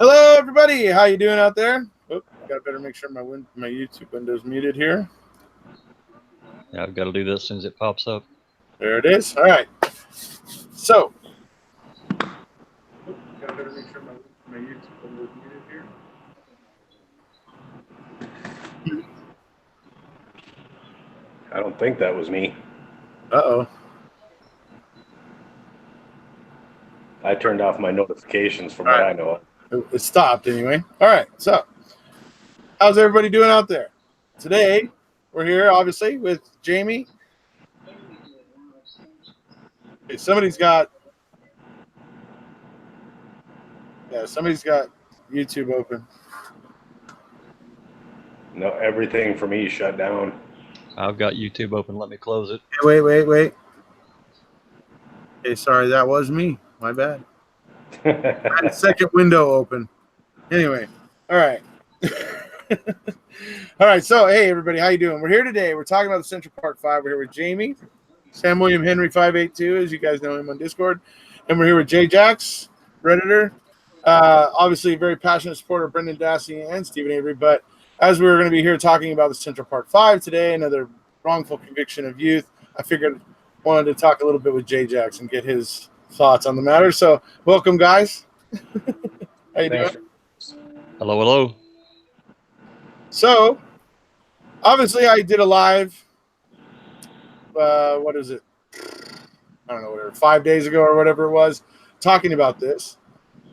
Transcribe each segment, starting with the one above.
Hello, everybody. How you doing out there? Oh, got to better make sure my YouTube window's muted here. Yeah, I've got to do this as soon as it pops up. There it is. All right. So, got to better make sure my YouTube window's muted here. I don't think that was me. Uh-oh. I turned off my notifications from what I know. It stopped anyway. All right. So, how's everybody doing out there? Today, we're here, obviously, with Jamie. Okay, somebody's got YouTube open. No, everything for me shut down. I've got YouTube open. Let me close it. Wait. Okay, sorry, that was me. My bad. I had a second window open. Anyway, all right. All right, so, hey, everybody, how you doing? We're here today. We're talking about the Central Park 5. We're here with Jamie, Sam William Henry 582, as you guys know him on Discord. And we're here with Jay Jax, Redditor. Obviously, a very passionate supporter of Brendan Dassey and Stephen Avery. But as we were going to be here talking about the Central Park 5 today, another wrongful conviction of youth, I figured wanted to talk a little bit with Jay Jax and get his thoughts on the matter. So, welcome, guys. How you doing? Hello. So, obviously, I did a live. What is it? I don't know, whatever, 5 days ago or whatever it was, talking about this,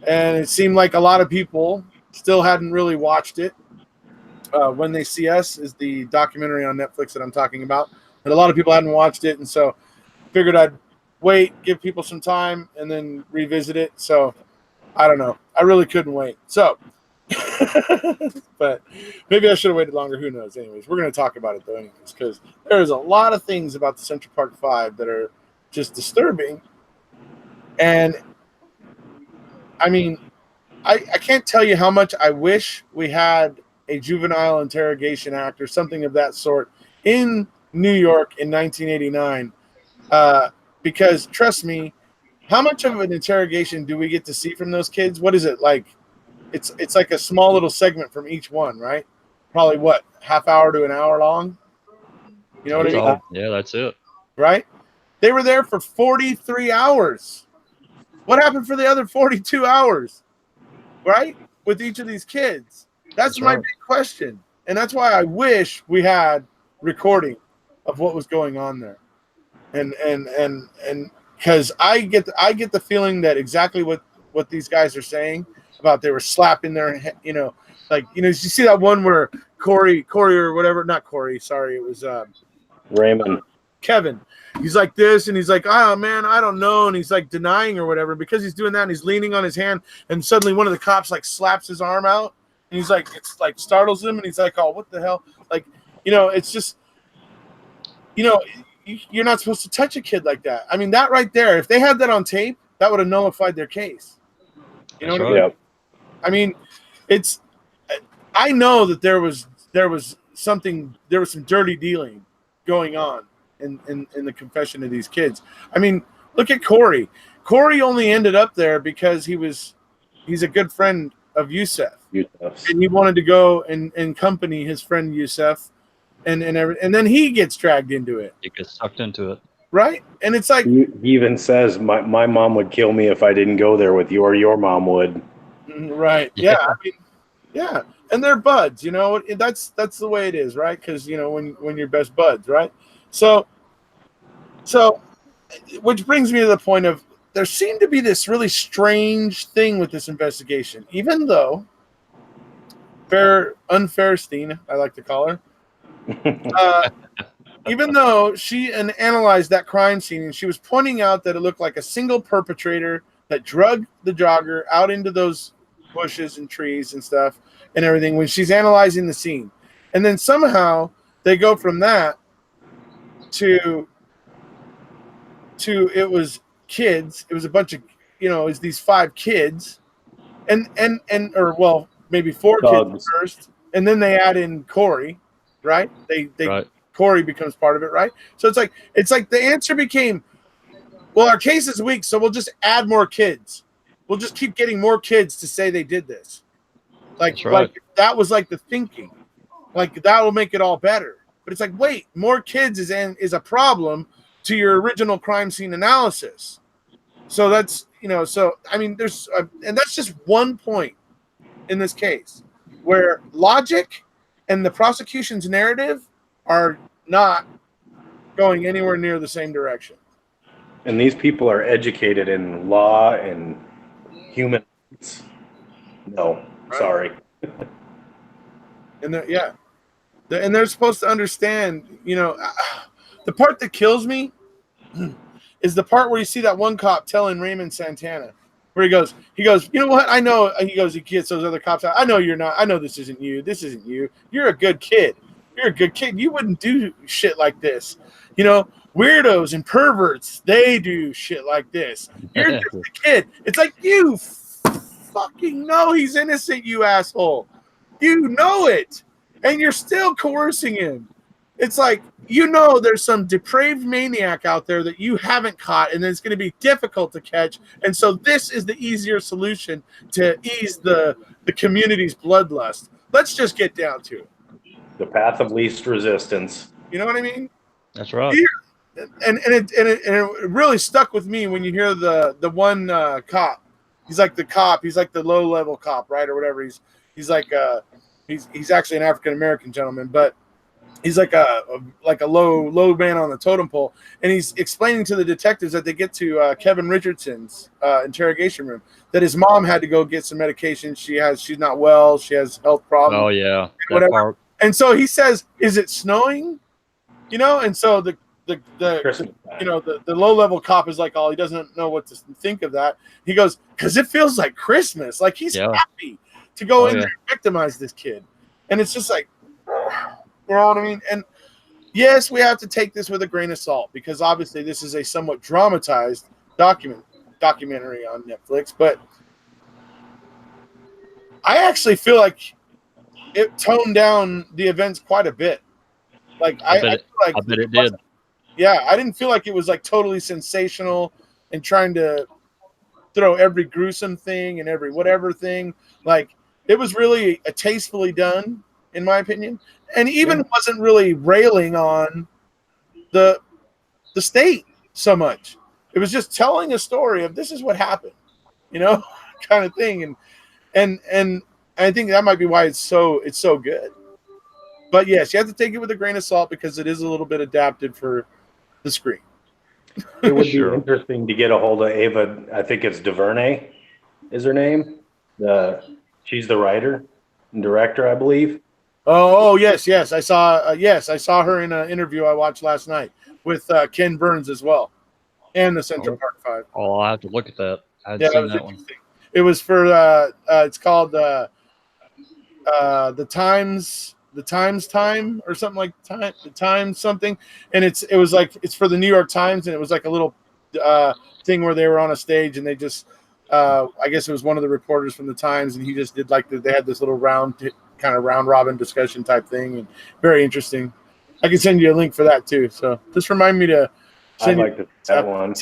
and it seemed like a lot of people still hadn't really watched it. When They See Us is the documentary on Netflix that I'm talking about, but a lot of people hadn't watched it, and so figured I'd wait, give people some time, and then revisit it. So I don't know. I really couldn't wait. So, but maybe I should have waited longer. Who knows? Anyways, we're going to talk about it though, anyways, because there's a lot of things about the Central Park 5 that are just disturbing. And I mean, I can't tell you how much I wish we had a juvenile interrogation act or something of that sort in New York in 1989. Because trust me, how much of an interrogation do we get to see from those kids? What is it like? It's like a small little segment from each one, right? Probably what, half hour to an hour long? You know what I mean? Yeah, that's it. Right? They were there for 43 hours. What happened for the other 42 hours? Right? With each of these kids. That's my big question. And that's why I wish we had recording of what was going on there. And because I get the feeling that exactly what these guys are saying about they were slapping their, you see that one where Corey or whatever, not Corey, sorry, it was Raymond. Kevin. He's like this, and he's like, oh, man, I don't know, and he's like denying or whatever. Because he's doing that, and he's leaning on his hand, and suddenly one of the cops like slaps his arm out, and he's like, it's like startles him, and he's like, oh, what the hell? Like, it's just, you're not supposed to touch a kid like that. I mean, that right there, if they had that on tape, that would have nullified their case. You know what I mean? Yep. I mean, I know that there was some dirty dealing going on in the confession of these kids. I mean, look at Corey. Corey only ended up there because he's a good friend of Youssef. And he wanted to go and accompany his friend Youssef, and then he gets dragged into it. He gets sucked into it. Right? And it's like he even says my mom would kill me if I didn't go there with you, or your mom would. Right. Yeah. I mean, yeah. And they're buds, that's the way it is, right? Because when you're best buds, right? So which brings me to the point of there seemed to be this really strange thing with this investigation, even though Unfairstein, I like to call her, even though she analyzed that crime scene, and she was pointing out that it looked like a single perpetrator that drugged the jogger out into those bushes and trees and stuff and everything when she's analyzing the scene. And then somehow they go from that to it was kids. It was a bunch of, it's these 5 kids or maybe 4 kids first. And then they add in Corey, right? Right. Corey becomes part of it, right? So it's like the answer became, well, our case is weak, so we'll just add more kids. we'll just keep getting more kids to say they did this. That's right. Like that was like the thinking. Like that will make it all better. But it's like, wait, more kids is a problem to your original crime scene analysis. So that's, so I mean, there's and that's just one point in this case where logic and the prosecution's narrative are not going anywhere near the same direction. And these people are educated in law and human rights. No, sorry. And they're supposed to understand, the part that kills me is the part where you see that one cop telling Raymond Santana, where he goes, you know what? I know. He goes, he gets those other cops out. I know you're not. I know this isn't you. This isn't you. You're a good kid. You're a good kid. You wouldn't do shit like this. Weirdos and perverts, they do shit like this. You're just a kid. It's like, you fucking know he's innocent, you asshole. You know it. And you're still coercing him. It's like, there's some depraved maniac out there that you haven't caught, and then it's going to be difficult to catch. And so this is the easier solution to ease the community's bloodlust. Let's just get down to it. The path of least resistance. You know what I mean? That's right. And it really stuck with me when you hear the one cop. He's like the cop. He's like the low level cop, right, or whatever. He's like he's actually an African American gentleman, but he's like a low man on the totem pole, and he's explaining to the detectives that they get to Kevin Richardson's interrogation room that his mom had to go get some medication. She's not well. She has health problems. Oh yeah, whatever. Part. And so he says, "Is it snowing?" And so the low level cop is like, he doesn't know what to think of that. He goes, because it feels like Christmas. Like he's happy to go in there and victimize this kid. And it's just like, you know what I mean? And yes, we have to take this with a grain of salt because obviously this is a somewhat dramatized documentary on Netflix. But I actually feel like it toned down the events quite a bit. Like I bet it did. Yeah, I didn't feel like it was like totally sensational and trying to throw every gruesome thing and every whatever thing. Like it was really tastefully done, in my opinion, and even wasn't really railing on the state so much. It was just telling a story of this is what happened, kind of thing. And I think that might be why it's so good. But yes, you have to take it with a grain of salt because it is a little bit adapted for the screen. It would be interesting to get a hold of Ava. I think it's DuVernay is her name. She's the writer and director, I believe. Oh yes. I saw her in an interview I watched last night with Ken Burns as well, and the Central Park 5. Oh, I'll have to look at that. I hadn't seen that one. It was for it's called the Times Time or something like the Times something, and it's for the New York Times, and it was like a little thing where they were on a stage and they just I guess it was one of the reporters from the Times, and he just did they had this little round robin discussion type thing, and very interesting. I can send you a link for that too. So just remind me to send that one.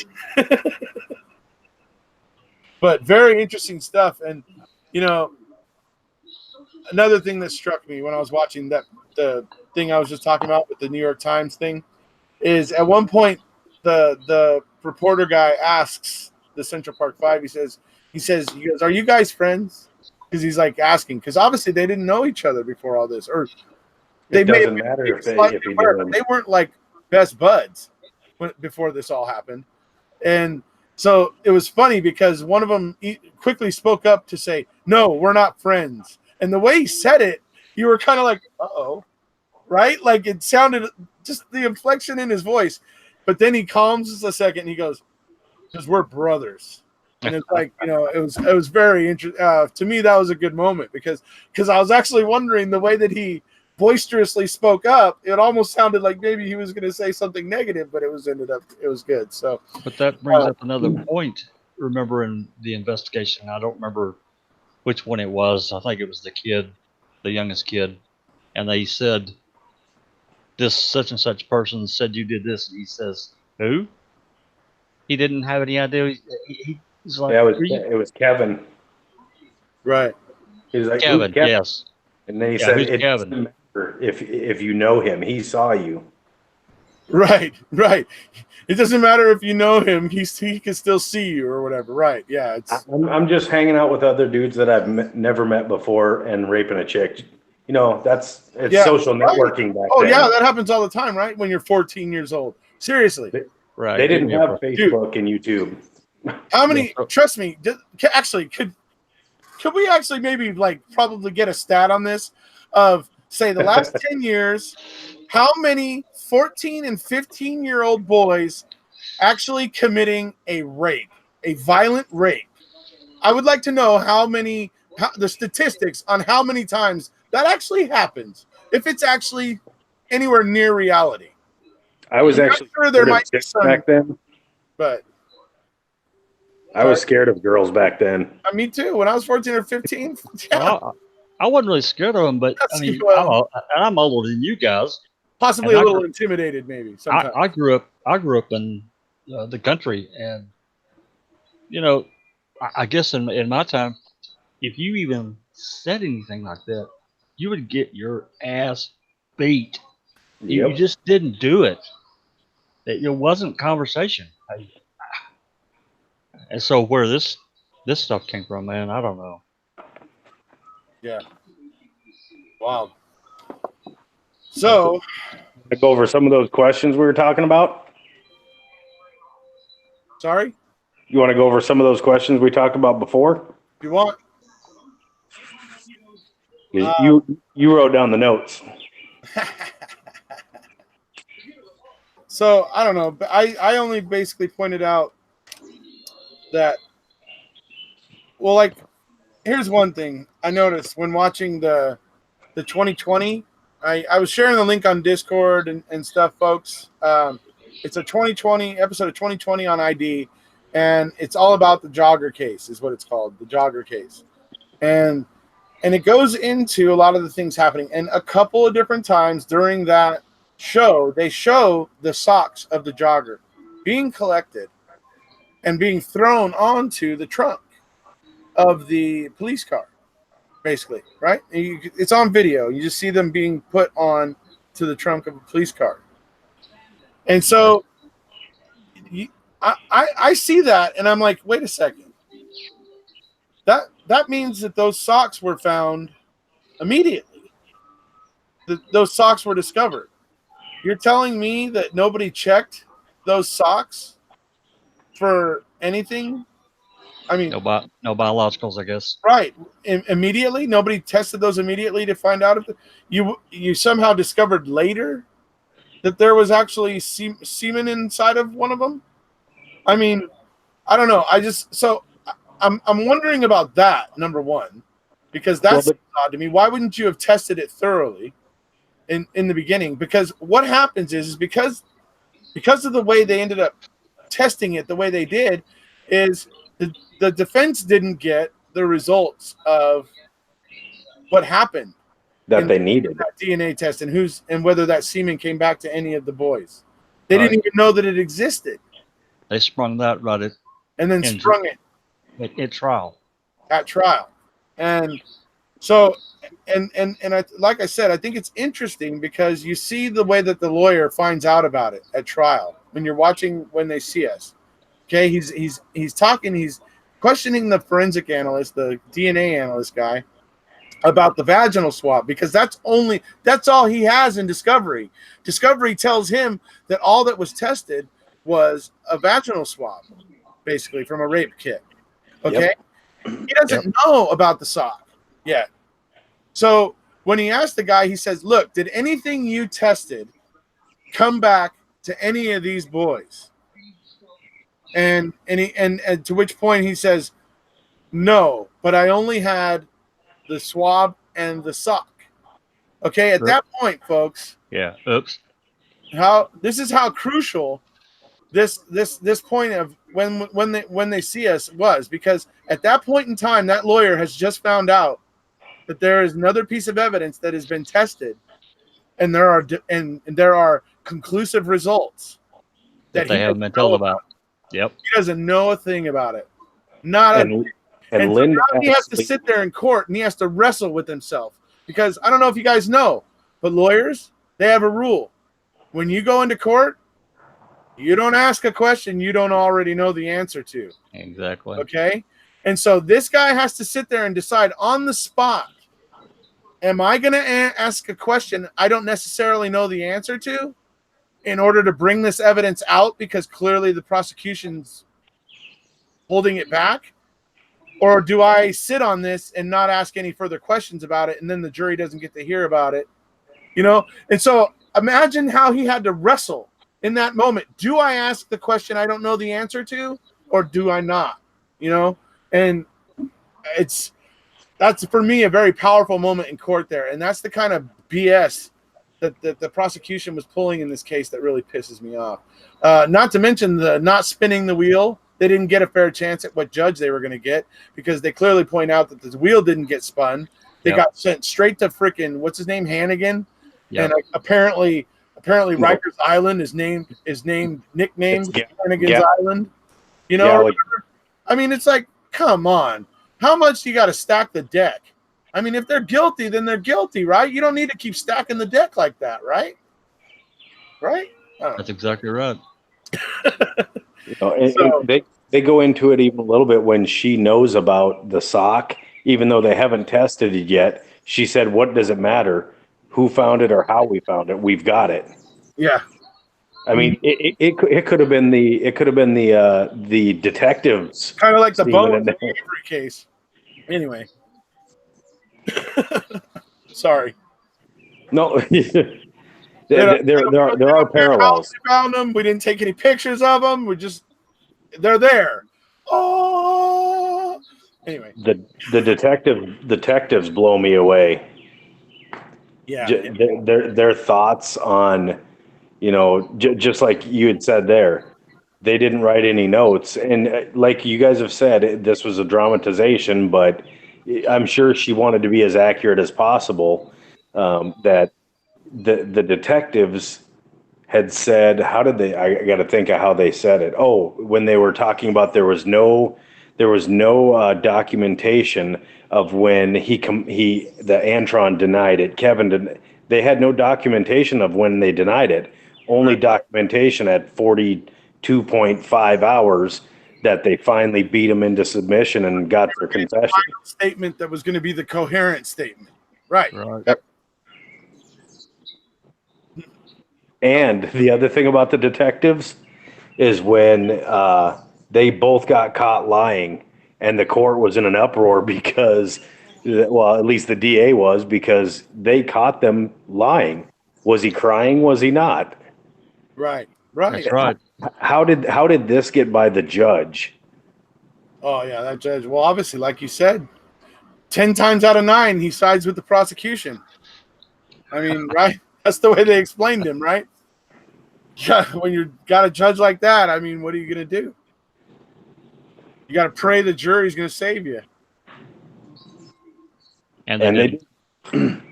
But very interesting stuff, and another thing that struck me when I was watching the thing I was just talking about with the New York Times thing is at one point the reporter guy asks the Central Park 5, he says, "Are you guys friends?" Because he's like asking, because obviously they didn't know each other before all this, or they doesn't matter if they weren't like best buds before this all happened. And so it was funny because one of them quickly spoke up to say, "No, we're not friends." And the way he said it, you were kind of like, "Uh-oh," right? Like it sounded just the inflection in his voice. But then he calms a second and he goes, "Because we're brothers." And it's like, it was very interesting. To me, that was a good moment because I was actually wondering the way that he boisterously spoke up. It almost sounded like maybe he was going to say something negative, but it was good. So, but that brings up another point. Remember in the investigation, I don't remember which one it was. I think it was the youngest kid, and they said this such and such person said you did this, and he says, "Who?" He didn't have any idea. He's like, Yeah, it was Kevin. Right. He was like, Kevin, "Who's Kevin?" yes. And then he Yeah, said, who's "It Kevin?" doesn't matter if you know him. He saw you." Right. It doesn't matter if you know him; he can still see you or whatever. Right? Yeah. It's I'm just hanging out with other dudes that I've never met before and raping a chick. You know, it's yeah, social right. networking back Oh then. yeah, that happens all the time, right? When you're 14 years old. Seriously. Right. They didn't have Facebook and YouTube. How many? Trust me. Actually, could we actually maybe like probably get a stat on this of say the last 10 years, how many 14 and 15-year-old boys actually committing a rape, a violent rape? I would like to know the statistics on how many times that actually happens, if it's actually anywhere near reality. I was actually sure there might be some back then. But I was scared of girls back then. Me too. When I was 14 or 15, yeah. Well, I wasn't really scared of them, but I mean, I'm older than you guys. Possibly a little intimidated, maybe. Sometimes. I grew up in the country, and you know, I guess in my time, if you even said anything like that, you would get your ass beat. You just didn't do it. It wasn't conversation. And so where this stuff came from, man, I don't know. Yeah. Wow. So, I go over some of those questions we were talking about. Sorry? You want to go over some of those questions we talked about before? If you want. You wrote down the notes. So I don't know, but I only basically pointed out that, well, like, here's one thing I noticed when watching the 2020. I was sharing the link on Discord and stuff, folks. It's a 2020 episode of 2020 on ID, and it's all about the jogger case, is what it's called, the jogger case, and it goes into a lot of the things happening. And a couple of different times during that show, they show the socks of the jogger being collected and being thrown onto the trunk of the police car, basically, right? It's on video. You just see them being put on to the trunk of a police car. And so I see that, and I'm like, wait a second. That means that those socks were found immediately. Those socks were discovered. You're telling me that nobody checked those socks for anything? I mean, no biologicals, I guess. Right. Immediately, nobody tested those immediately to find out if you somehow discovered later that there was actually semen inside of one of them. I mean, I don't know. I'm wondering about that, number one, because that's odd to me. Why wouldn't you have tested it thoroughly in the beginning? Because what happens is because of the way they ended up testing it the way they did, is the defense didn't get the results of what happened that they needed, that DNA test, and whether that semen came back to any of the boys. They didn't even know that it existed. They sprung that right and then sprung it at trial. At trial, and so like I said, I think it's interesting because you see the way that the lawyer finds out about it at trial when you're watching When They See Us. Okay, he's talking, he's questioning the forensic analyst, the DNA analyst guy, about the vaginal swab, because that's all he has in Discovery. Discovery tells him that all that was tested was a vaginal swab, basically from a rape kit. Okay, he doesn't know about the sock yet. So when he asked the guy, he says, "Look, did anything you tested come back to any of these boys?" And to which point he says, "No, but I only had the swab and the sock." Okay, at that point, folks. Yeah. Oops. This is how crucial this point of when they see us was, because at that point in time, that lawyer has just found out that there is another piece of evidence that has been tested, and there are conclusive results that they haven't been told about. Yep. He doesn't know a thing about it. Not a and so Linda now he has to sit there in court and he has to wrestle with himself, because I don't know if you guys know, but lawyers, they have a rule. When you go into court, you don't ask a question you don't already know the answer to. Exactly. Okay? And so this guy has to sit there and decide on the spot, am I going to ask a question I don't necessarily know the answer to in order to bring this evidence out because clearly the prosecution's holding it back? Or do I sit on this and not ask any further questions about it, and then the jury doesn't get to hear about it? You know? And so imagine how he had to wrestle in that moment. Do I ask the question I don't know the answer to, or do I not? You know? And that's for me a very powerful moment in court there. And that's the kind of BS that the prosecution was pulling in this case that really pisses me off. Not to mention the not spinning the wheel. They didn't get a fair chance at what judge they were going to get, because they clearly point out that the wheel didn't get spun. They got sent straight to freaking, what's his name, Hannigan. And apparently Rikers Island is nicknamed Hannigan's Island. You know, I mean, it's like, come on. How much do you got to stack the deck? I mean, if they're guilty, then they're guilty, right? You don't need to keep stacking the deck like that, right? Right? That's exactly right. And they go into it even a little bit when she knows about the sock, even though they haven't tested it yet. She said, "What does it matter who found it or how we found it? We've got it." Yeah. I mean, it could have been the detectives, kind of like the bones in the Avery case. Anyway, sorry. No, there are parallels. We found them. We didn't take any pictures of them. They're there. Oh, anyway. The detectives blow me away. Yeah. Their thoughts on, just like you had said there, they didn't write any notes. And like you guys have said, this was a dramatization, but I'm sure she wanted to be as accurate as possible. That the detectives had said, I got to think of how they said it. Oh, when they were talking about there was no documentation of when the Antron denied it. They had no documentation of when they denied it. Only documentation at 42.5 hours that they finally beat him into submission and got their confession. Final statement that was going to be the coherent statement. Right. Yep. And the other thing about the detectives is when they both got caught lying, and the court was in an uproar because, well, at least the DA was, because they caught them lying. Was he crying? Was he not? Right. That's right. How did this get by the judge? Oh yeah, that judge. Well, obviously, like you said, 10 times out of 9, he sides with the prosecution. I mean, right? That's the way they explained him, right? Yeah, when you got a judge like that, I mean, what are you going to do? You got to pray the jury's going to save you. And they did.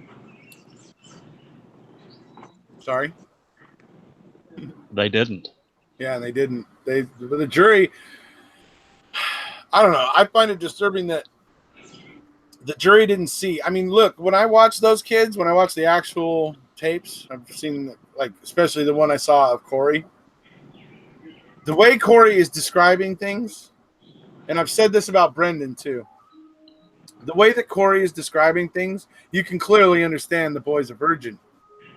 Sorry? They didn't. Yeah, they didn't. The jury, I don't know. I find it disturbing that the jury didn't see. I mean, look, when I watch those kids, when I watch the actual tapes, I've seen, like, especially the one I saw of Corey. The way Corey is describing things, and I've said this about Brendan too. The way that Corey is describing things, you can clearly understand the boy's a virgin,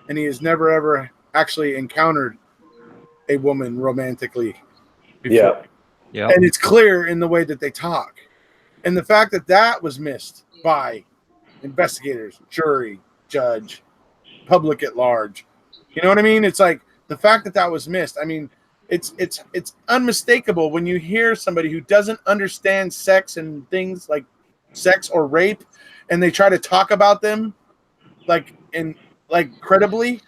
and he has never ever actually encountered a woman romantically before. Yeah. And it's clear in the way that they talk. And the fact that that was missed by investigators, jury, judge, public at large. You know what I mean? It's like the fact that that was missed. I mean, it's unmistakable when you hear somebody who doesn't understand sex and things like sex or rape, and they try to talk about them like credibly.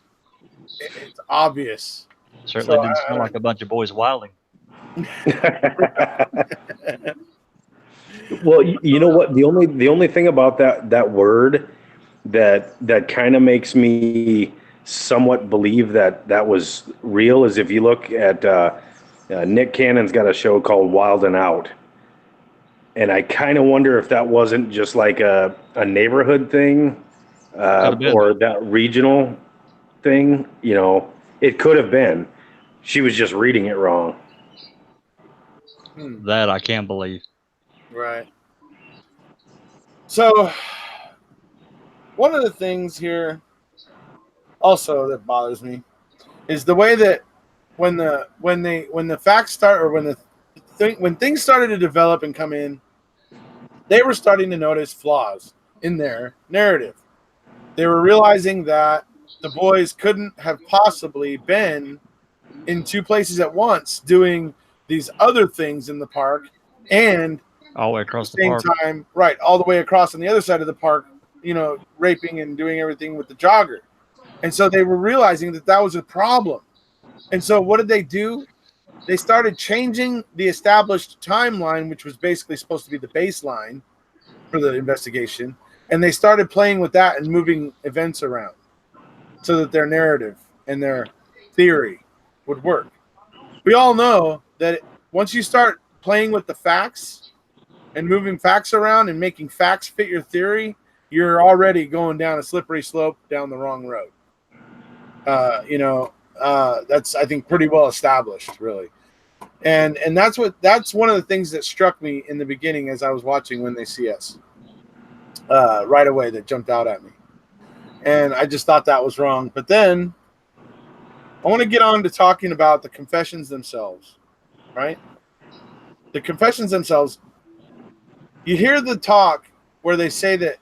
It's obvious. Certainly didn't sound like a bunch of boys wilding. Well, you know what? The only thing about that word that kind of makes me somewhat believe that was real is if you look at Nick Cannon's got a show called Wild and Out, And I kind of wonder if that wasn't just like a neighborhood thing Could have been. or that regional thing. You know, it could have been. She was just reading it wrong. That I can't believe. Right. So, one of the things here also that bothers me is the way that when the facts start, or when things started to develop and come in, they were starting to notice flaws in their narrative. They were realizing that the boys couldn't have possibly been in two places at once doing these other things in the park, and All the way at across the the same park. time, right, all the way across on the other side of the park, raping and doing everything with the jogger. And so they were realizing that that was a problem. And so what did they do? They started changing the established timeline, which was basically supposed to be the baseline for the investigation. And they started playing with that and moving events around so that their narrative and their theory would work. We all know that once you start playing with the facts and moving facts around and making facts fit your theory, you're already going down a slippery slope down the wrong road. That's, I think, pretty well established, really. And that's one of the things that struck me in the beginning as I was watching When They See Us, right away, that jumped out at me. And I just thought that was wrong. But then I want to get on to talking about the confessions themselves, right? The confessions themselves, you hear the talk where they say that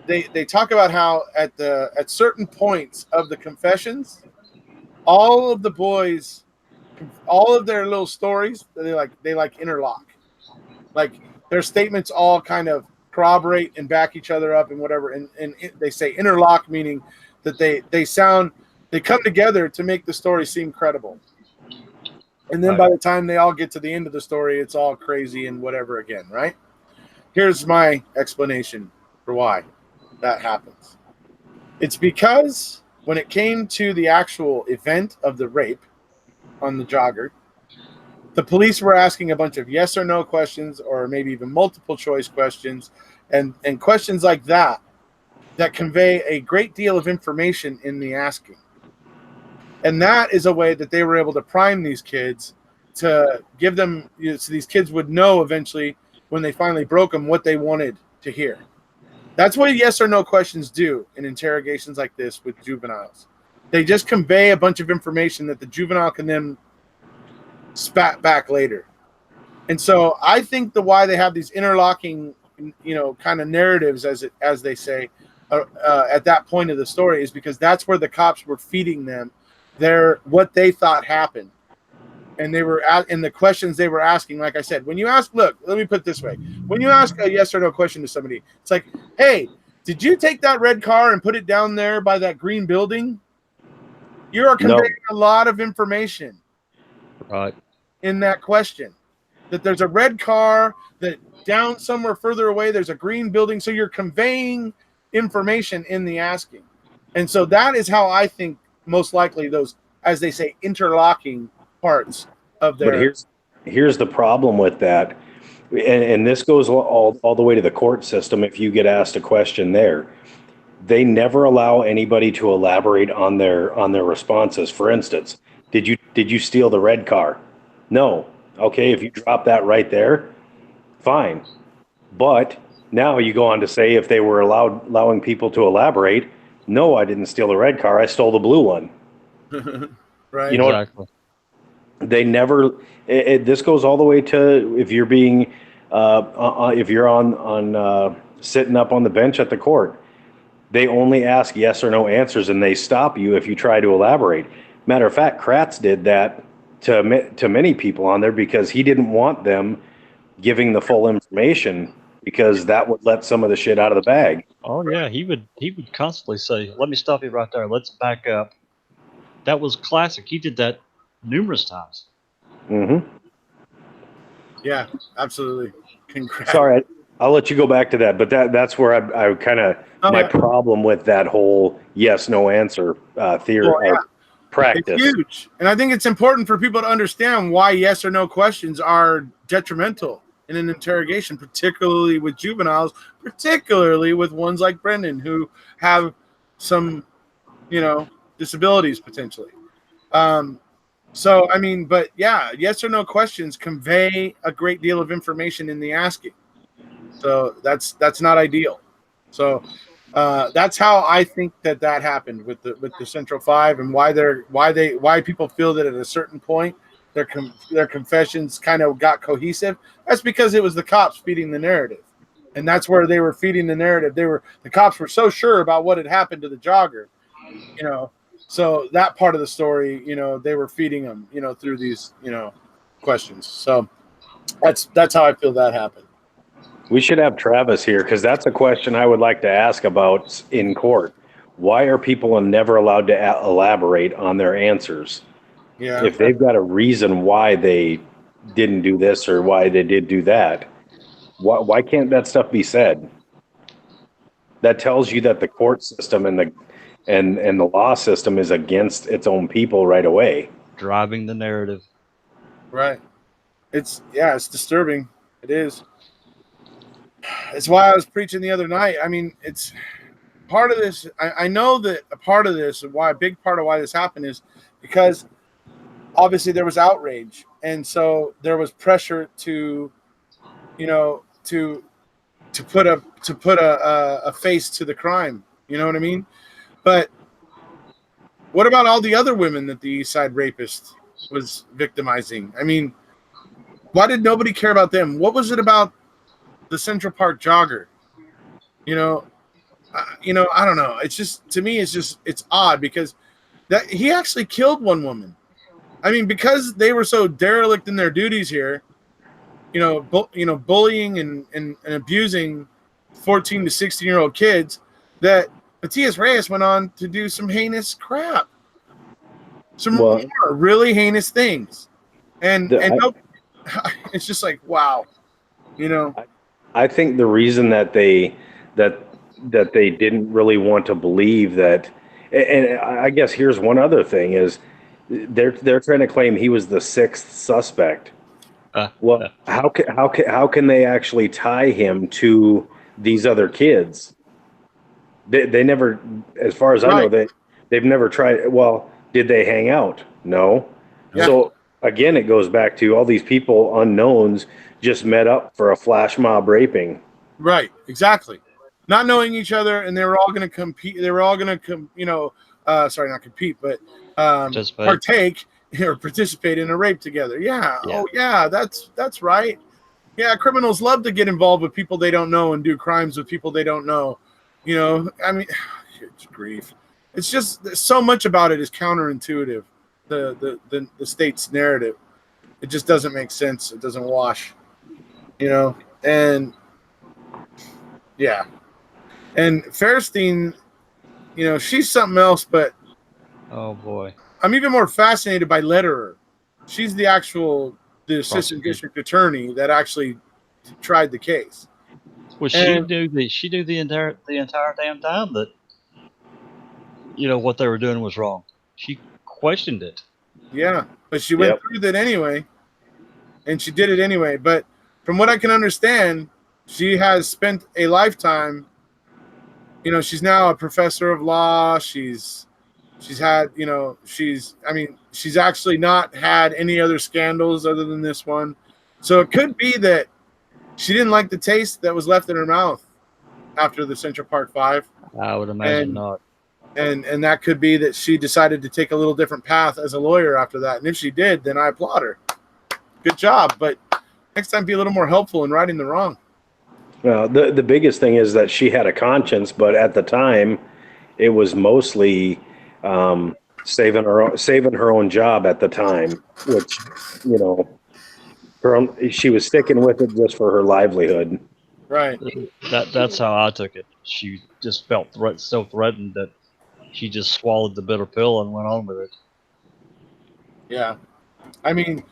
they talk about how at certain points of the confessions, all of the boys, all of their little stories, they interlock. Like their statements all kind of corroborate and back each other up and whatever. And they say interlock, meaning that they come together to make the story seem credible. And then by the time they all get to the end of the story, it's all crazy and whatever again, right? Here's my explanation for why that happens. It's because when it came to the actual event of the rape on the jogger, the police were asking a bunch of yes or no questions, or maybe even multiple choice questions, and questions like that convey a great deal of information in the asking. And that is a way that they were able to prime these kids to give them, so these kids would know eventually when they finally broke them what they wanted to hear. That's what yes or no questions do in interrogations like this with juveniles. They just convey a bunch of information that the juvenile can then spat back later. And so I think why they have these interlocking, kind of narratives, as they say, at that point of the story, is because that's where the cops were feeding them what they thought happened. And they were in the questions they were asking. Like I said, when you ask, look, let me put it this way: when you ask a yes or no question to somebody, it's like, "Hey, did you take that red car and put it down there by that green building?" You are conveying a lot of information, right, in that question. That there's a red car, that down somewhere further away there's a green building. So you're conveying information in the asking, and so that is how I think most likely those, as they say, interlocking parts of their. But here's the problem with that, and this goes all the way to the court system. If you get asked a question there, they never allow anybody to elaborate on their responses. For instance, did you steal the red car? No. Okay, if you drop that right there, fine. But now you go on to say if they were allowing people to elaborate, no, I didn't steal the red car. I stole the blue one. Right. You know, exactly. They never. This goes all the way to if you're being, if you're on sitting up on the bench at the court, they only ask yes or no answers, and they stop you if you try to elaborate. Matter of fact, Kratz did that to many people on there because he didn't want them giving the full information because that would let some of the shit out of the bag. Oh yeah, he would constantly say, "Let me stop you right there. Let's back up." That was classic. He did that numerous times. Mm-hmm. Yeah, absolutely. Congrats. Sorry, I'll let you go back to that, but that's where I kind of my problem with that whole yes no answer theory or practice. It's huge, and I think it's important for people to understand why yes or no questions are detrimental in an interrogation, particularly with juveniles, particularly with ones like Brendan who have some, disabilities potentially. So, I mean, but yeah, yes or no questions convey a great deal of information in the asking. So that's not ideal. So that's how I think that happened with the Central Five, and why people feel that at a certain point their confessions kind of got cohesive. That's because it was the cops feeding the narrative, and that's where they were feeding the narrative. The cops were so sure about what had happened to the jogger, so that part of the story, they were feeding them, through these, questions. So that's how I feel that happened. We should have Travis here because that's a question I would like to ask about in court. Why are people never allowed to elaborate on their answers? Yeah. If they've got a reason why they didn't do this or why they did do that, why can't that stuff be said? That tells you that the court system and the law system is against its own people right away. Driving the narrative. Right. It's disturbing. It is. It's why I was preaching the other night. I mean, it's part of this. I know that a part of this, a big part of why this happened is because obviously there was outrage. And so there was pressure to put a face to the crime. You know what I mean? But what about all the other women that the East Side rapist was victimizing? I mean, why did nobody care about them? What was it about the Central Park jogger? I don't know. It's just, to me, it's odd because that he actually killed one woman. I mean, because they were so derelict in their duties here, bullying and abusing 14 to 16-year-old kids, that Matias Reyes went on to do some heinous crap, more really heinous things, and it's just like, wow, I think the reason that they didn't really want to believe that, and I guess here's one other thing is they're trying to claim he was the sixth suspect. Well, how can they actually tie him to these other kids? They never, as far as I know, they've never tried. Well, did they hang out? No. Yeah. So again, it goes back to all these people, unknowns, just met up for a flash mob raping. Right. Exactly. Not knowing each other, and they were all going to compete. They were all going to, not compete, but partake or participate in a rape together. Yeah. Oh, yeah. That's right. Yeah. Criminals love to get involved with people they don't know and do crimes with people they don't know. I mean, it's grief. It's just so much about it is counterintuitive. The state's narrative, it just doesn't make sense. It doesn't wash. And yeah. And Fairstein, she's something else, but oh boy, I'm even more fascinated by Lederer. She's the assistant district attorney that actually tried the case. Well, she knew the entire damn time that what they were doing was wrong. She questioned it. Yeah, but she went through that anyway, and she did it anyway. But from what I can understand, she has spent a lifetime. She's now a professor of law. She's had, she's actually not had any other scandals other than this one. So it could be that she didn't like the taste that was left in her mouth after the Central Park 5. I would imagine not. And that could be that she decided to take a little different path as a lawyer after that. And if she did, then I applaud her. Good job. But next time, be a little more helpful in righting the wrong. Well, the biggest thing is that she had a conscience, but at the time, it was mostly saving her own job at the time, which she was sticking with it just for her livelihood. Right. That's how I took it. She just felt so threatened that she just swallowed the bitter pill and went on with it. Yeah. I mean,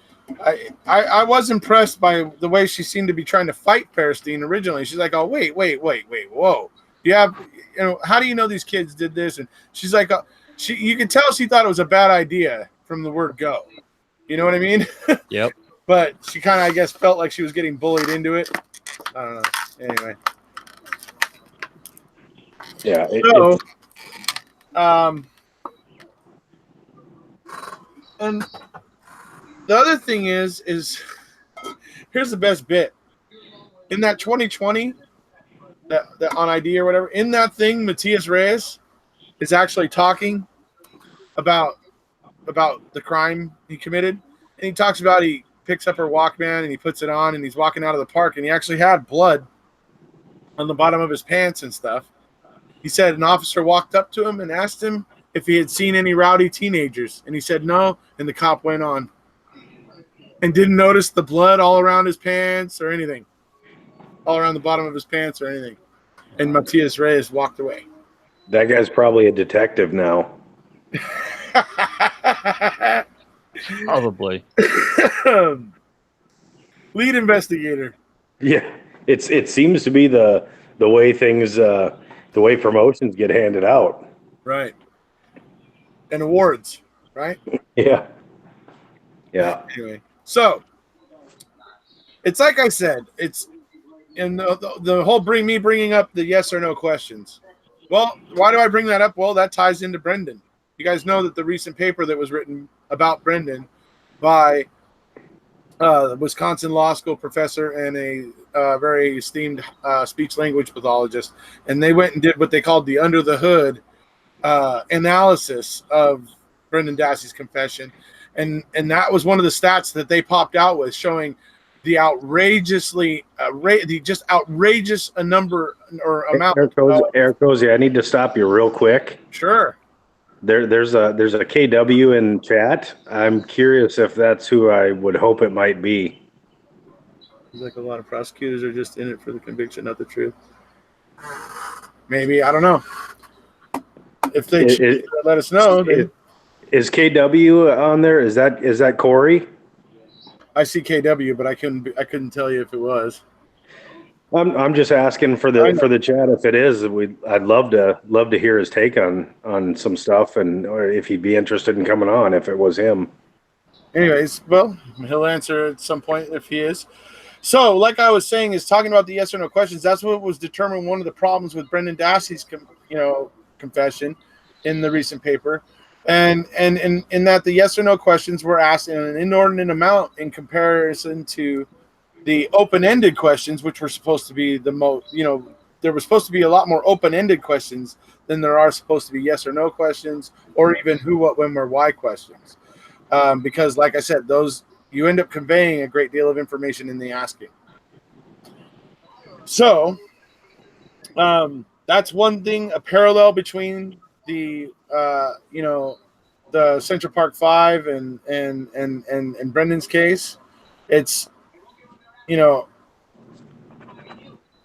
I was impressed by the way she seemed to be trying to fight Fairstein originally. She's like, oh, wait, whoa. Yeah, how do you know these kids did this? And she's like, you could tell she thought it was a bad idea from the word go. You know what I mean? Yep. but she kind of, I guess, felt like she was getting bullied into it. I don't know. Anyway. Yeah. So, and the other thing is here's the best bit. In that 2020, that on ID or whatever, in that thing, Matias Reyes is actually talking about the crime he committed, and he talks about he picks up her Walkman and he puts it on and he's walking out of the park and he actually had blood on the bottom of his pants and stuff. He said an officer walked up to him and asked him if he had seen any rowdy teenagers, and he said no, and the cop went on and didn't notice the blood all around his pants or anything, all around the bottom of his pants or anything. And Matias Reyes walked away. That guy's probably a detective now. Probably. Lead investigator. Yeah, it seems to be the way things the way promotions get handed out. Right. And awards, right? Yeah. Yeah. Anyway, so it's like I said, it's in the whole bringing up the yes or no questions. Well, why do I bring that up? Well, that ties into Brendan. You guys know that the recent paper that was written about Brendan by a Wisconsin law school professor and a very esteemed speech language pathologist, and they went and did what they called the under the hood analysis of Brendan Dassey's confession, and that was one of the stats that they popped out with, showing the outrageously the just outrageous a number or amount. Erekose, I need to stop you real quick. Sure. There's a KW in chat. I'm curious if that's who I would hope it might be. It's like a lot of prosecutors are just in it for the conviction, not the truth. Maybe, I don't know. If they let us know. Is KW on there? Is that Corey? I see KW, but I couldn't tell you if it was. I'm just asking for the chat if it is. I'd love to hear his take on some stuff, and or if he'd be interested in coming on if it was him. Anyways, well, he'll answer at some point if he is. So, like I was saying, is talking about the yes or no questions. That's what was determined one of the problems with Brendan Dassey's confession in the recent paper, and in that the yes or no questions were asked in an inordinate amount in comparison to the open-ended questions, which were supposed to be the most, there was supposed to be a lot more open-ended questions than there are supposed to be yes or no questions, or even who, what, when, where, why questions. Because, like I said, those you end up conveying a great deal of information in the asking. So that's one thing, a parallel between the the Central Park Five and Brendan's case. It's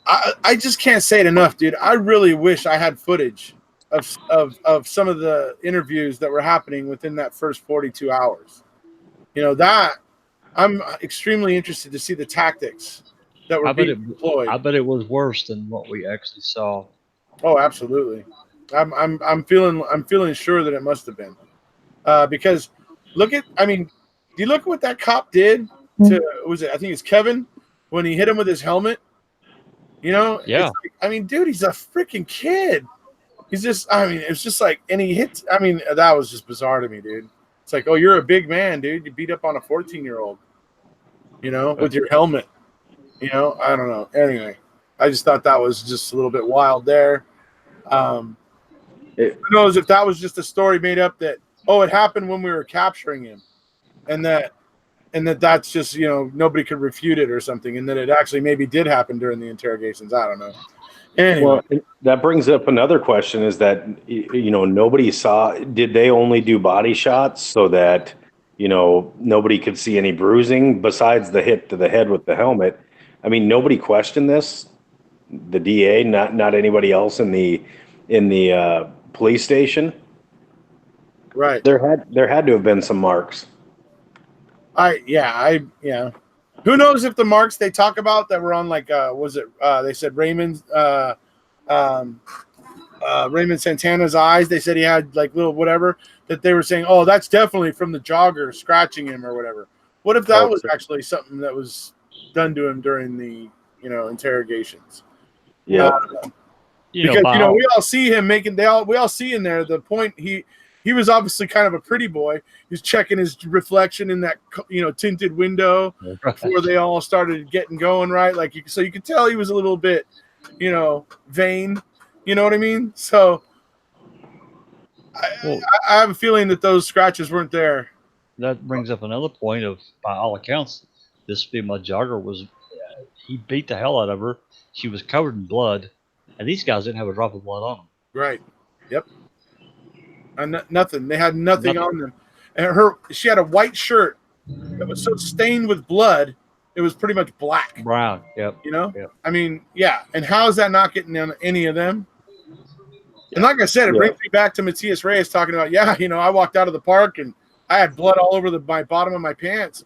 I just can't say it enough, dude. I really wish I had footage of some of the interviews that were happening within that first 42 hours. That I'm extremely interested to see the tactics that were being deployed. I bet it was worse than what we actually saw. Oh, absolutely. I'm feeling sure that it must have been, because do you look at what that cop did to, I think it's Kevin, when he hit him with his helmet? Yeah. It's like, dude, he's a freaking kid. He's just, it's just like, and he hits, that was just bizarre to me, dude. It's like, oh, you're a big man, dude. You beat up on a 14-year-old, with your helmet. I don't know. Anyway, I just thought that was just a little bit wild there. Who knows if that was just a story made up that, it happened when we were capturing him, and that's just, nobody could refute it or something, and that it actually maybe did happen during the interrogations. I don't know. Anyway. Well, that brings up another question: is that nobody saw? Did they only do body shots so that nobody could see any bruising besides the hit to the head with the helmet? Nobody questioned this. The DA, not anybody else in the police station. Right. There had to have been some marks. Who knows if the marks they talk about that were on they said Raymond Santana's eyes, they said he had like little whatever, that they were saying, oh, that's definitely from the jogger scratching him or whatever. What if that was so- actually something that was done to him during the interrogations? Yeah. Because we all see him making we all see in there the point he was obviously kind of a pretty boy. He's checking his reflection in that tinted window before they all started getting going, right? Like so you could tell he was a little bit vain. You know what I mean? So I have a feeling that those scratches weren't there. That brings up another point of, by all accounts, this female jogger he beat the hell out of her. She was covered in blood, and these guys didn't have a drop of blood on them. Right. Yep. And nothing. They had nothing on them. And she had a white shirt that was so stained with blood, it was pretty much black. Brown. Yep. Yep. I mean, yeah. And how is that not getting on any of them? And like I said, it brings me back to Matias Reyes talking about, I walked out of the park and I had blood all over my bottom of my pants.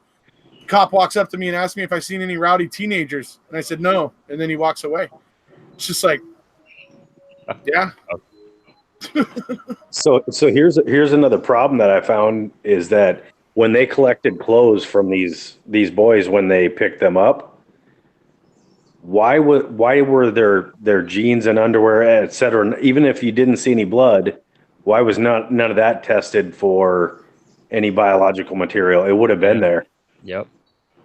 The cop walks up to me and asks me if I seen any rowdy teenagers. And I said, no. And then he walks away. It's just like, yeah. So here's another problem that I found is that when they collected clothes from these boys when they picked them up, why were their jeans and underwear, etc., even if you didn't see any blood, why was none of that tested for any biological material? It would have been there. Yep.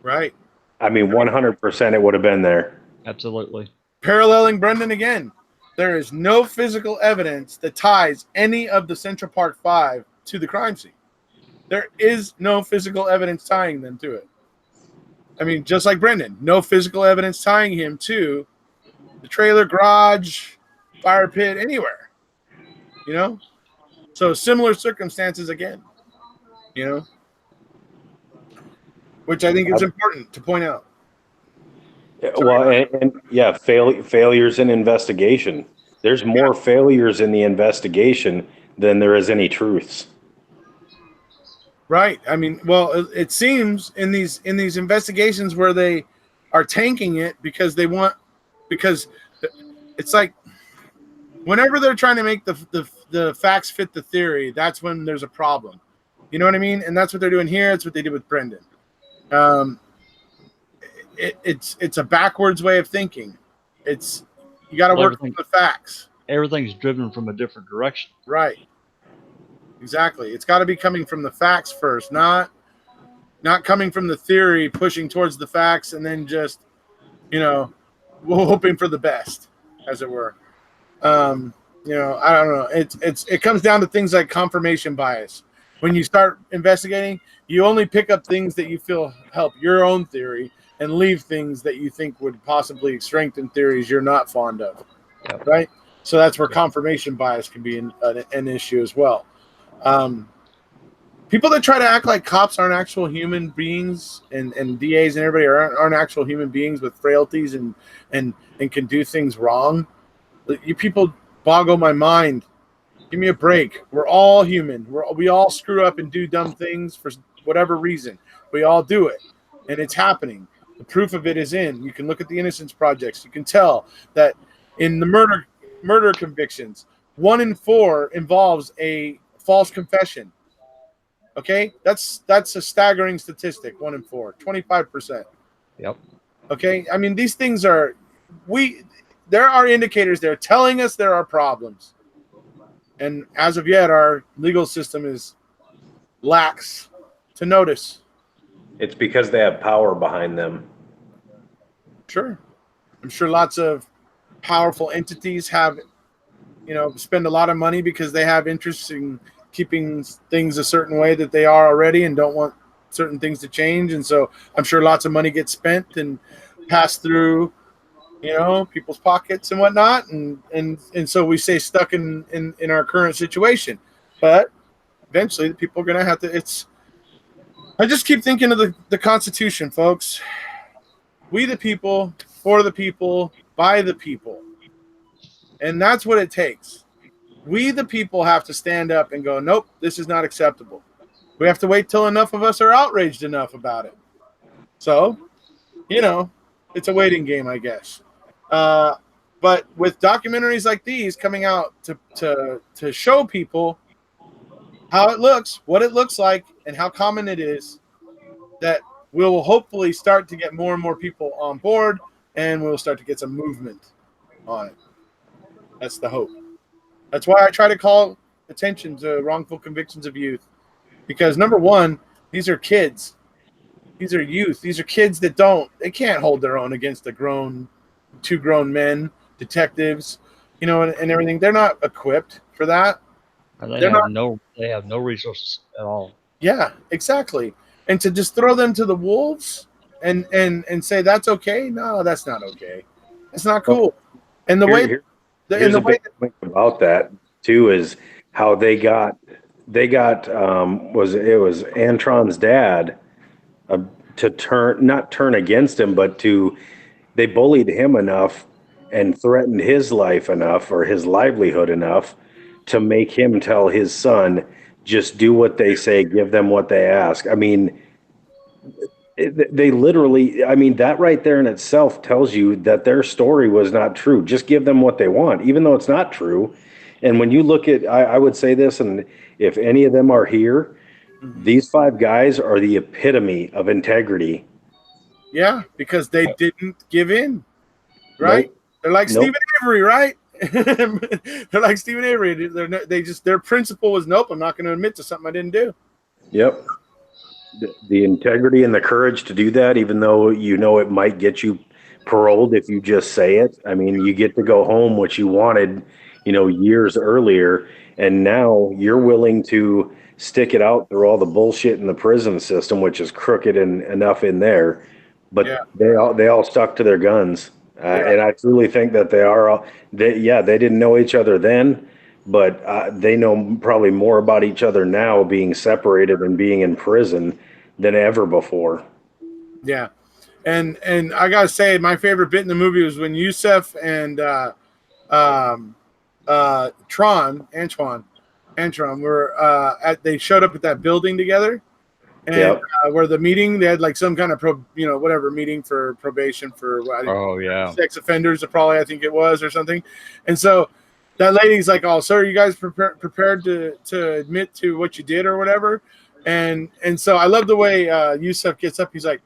Right. I mean, 100% it would have been there. Absolutely. Paralleling Brendan again. There is no physical evidence that ties any of the Central Park 5 to the crime scene. There is no physical evidence tying them to it. I mean, just like Brendan, no physical evidence tying him to the trailer, garage, fire pit, anywhere. So similar circumstances again. Which I think is important to point out. Well, failures in investigation. There's more failures in the investigation than there is any truths. Right. I mean, well, it seems in these investigations where they are tanking it because it's like whenever they're trying to make the facts fit the theory, that's when there's a problem. You know what I mean? And that's what they're doing here. It's what they did with Brendan. It's a backwards way of thinking. You got to work with the facts. Everything's driven from a different direction. Right. Exactly. It's got to be coming from the facts first, not coming from the theory, pushing towards the facts, and then just, hoping for the best, as it were. I don't know. It comes down to things like confirmation bias. When you start investigating, you only pick up things that you feel help your own theory and leave things that you think would possibly strengthen theories you're not fond of. Yep. Right? So that's where confirmation bias can be an issue as well. People that try to act like cops aren't actual human beings and DAs and everybody aren't actual human beings with frailties and can do things wrong. You people boggle my mind. Give me a break. We're all human. We all screw up and do dumb things for whatever reason. We all do it, and it's happening. The proof of it is in. You can look at the Innocence Projects. You can tell that in the murder convictions, 1 in 4 involves a false confession. Okay, that's a staggering statistic. 1 in 4, 25%. Yep. Okay, I mean these things are there are indicators there telling us there are problems. And as of yet, our legal system is lax to notice. It's because they have power behind them. Sure. I'm sure lots of powerful entities spend a lot of money because they have interest in keeping things a certain way that they are already and don't want certain things to change. And so I'm sure lots of money gets spent and passed through people's pockets and whatnot, and so we stay stuck in our current situation. But eventually, the people are going to have to. I just keep thinking of the Constitution, folks. We the people, for the people, by the people, and that's what it takes. We the people have to stand up and go, nope, this is not acceptable. We have to wait till enough of us are outraged enough about it. So, it's a waiting game, I guess. But with documentaries like these coming out to show people how it looks, what it looks like, and how common it is, that we'll hopefully start to get more and more people on board, and we'll start to get some movement on it. That's the hope. That's why I try to call attention to wrongful convictions of youth, because number one, these are kids. These are youth. These are kids that they can't hold their own against two grown men, detectives, and everything. They're not equipped for that. And they have no resources at all. Yeah, exactly. And to just throw them to the wolves and say that's okay? No, that's not okay. It's not cool. And the way about that too is how they got was Antron's dad to not turn against him, but they bullied him enough and threatened his life enough or his livelihood enough to make him tell his son, just do what they say, give them what they ask. I mean, they literally, I mean, that right there in itself tells you that their story was not true. Just give them what they want, even though it's not true. And when you look at, I would say this, and if any of them are here, these 5 guys are the epitome of integrity. Yeah, because they didn't give in, right? Nope. They're like Stephen Avery, right? They're like Stephen Avery. Their principle was, nope, I'm not going to admit to something I didn't do. Yep. The integrity and the courage to do that, even though it might get you paroled if you just say it. I mean, you get to go home, which you wanted, years earlier, and now you're willing to stick it out through all the bullshit in the prison system, which is crooked and enough in there. But they all stuck to their guns. And I truly think that they didn't know each other then, but they know probably more about each other now, being separated and being in prison, than ever before. Yeah. And I got to say, my favorite bit in the movie was when Yusef and Antron were they showed up at that building together. And where the meeting, they had like some kind of meeting for probation for sex offenders, probably, I think it was, or something. And so that lady's like, "Oh, sir, are you guys prepared to admit to what you did or whatever?" And so I love the way Yusef gets up. He's like,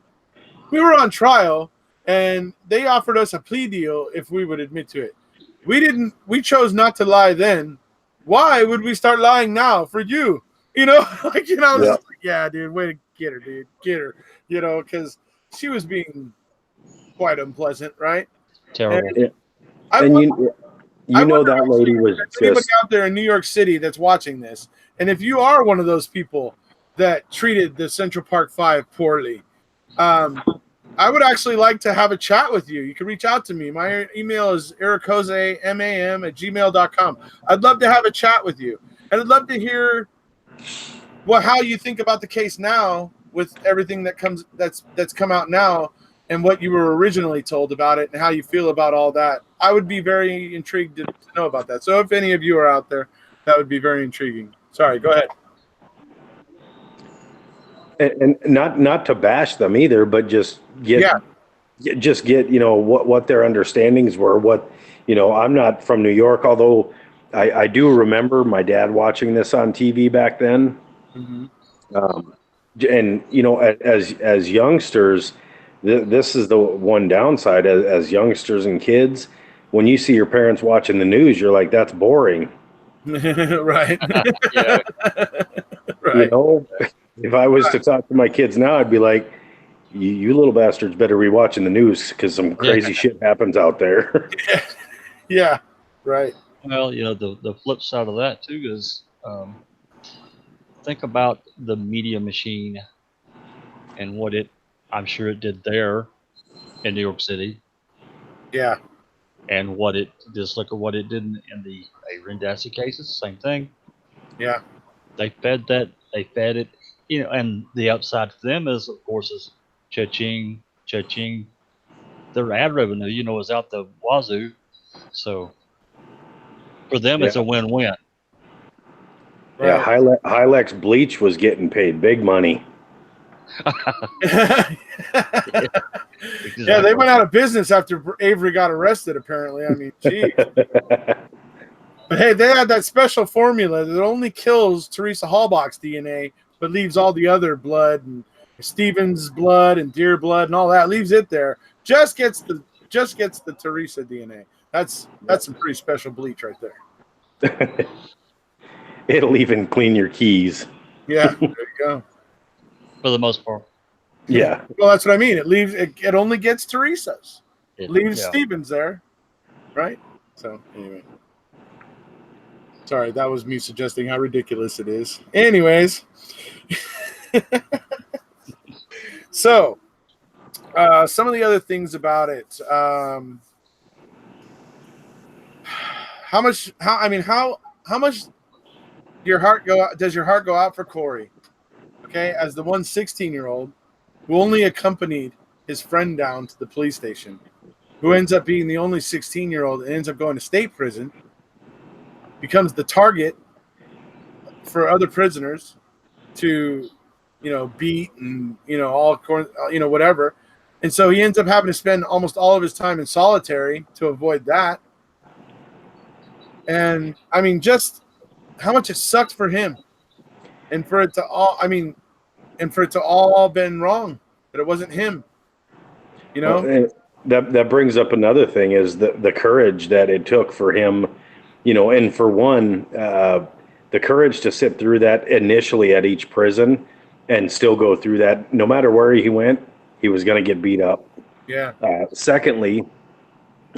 "We were on trial, and they offered us a plea deal if we would admit to it. We chose not to lie then. Why would we start lying now for you?" Like, yeah, dude, way to get her, dude. Get her, because she was being quite unpleasant, right? Terrible. That lady was anybody out there in New York City that's watching this, and if you are one of those people that treated the Central Park 5 poorly, I would actually like to have a chat with you. You can reach out to me. My email is erekose.mam@gmail.com. I'd love to have a chat with you, and I'd love to hear how you think about the case now with everything that's come out now, and what you were originally told about it, and how you feel about all that. I would be very intrigued to know about that. So if any of you are out there, that would be very intriguing. Sorry, go ahead. And not to bash them either, but just get what their understandings were. What I'm not from New York, although I do remember my dad watching this on TV back then. Mm-hmm. And as youngsters, this is the one downside. As youngsters and kids, when you see your parents watching the news, you're like, that's boring. Right. Yeah. Right. If I was to talk to my kids now, I'd be like, you little bastards better be watching the news, because some crazy shit happens out there. Yeah. Right. Well, the flip side of that too is, think about the media machine and what I'm sure it did there in New York City. Yeah. And just look at what it did in the Avery and Dassey cases, same thing. Yeah. They fed it, and the upside to them is, of course, is cha-ching. Their ad revenue, is out the wazoo. So for them, it's a win-win. Right. Yeah, Hylex Bleach was getting paid big money. Exactly. Yeah, they went out of business after Avery got arrested, apparently. I mean, geez. But hey, they had that special formula that only kills Teresa Halbach's DNA, but leaves all the other blood and Stephen's blood and deer blood and all that, leaves it there, just gets the Teresa DNA. That's some pretty special bleach right there. It'll even clean your keys. Yeah, there you go. For the most part. Yeah. Well, that's what I mean. It only gets Teresa's. It leaves Yeah. Stevens there, right? So anyway. Sorry, that was me suggesting how ridiculous it is. Anyways. So, some of the other things about it. How much does your heart go out for Corey? Okay, as the 16-year-old who only accompanied his friend down to the police station, who ends up being the only 16-year-old and ends up going to state prison, becomes the target for other prisoners to, beat and, whatever. And so he ends up having to spend almost all of his time in solitary to avoid that. And I mean, just how much it sucked for him, and for it to all been wrong, that it wasn't him. Well, that brings up another thing, is the courage that it took for him, and for one, the courage to sit through that initially at each prison and still go through that. No matter where he went, he was going to get beat up. Yeah. Secondly,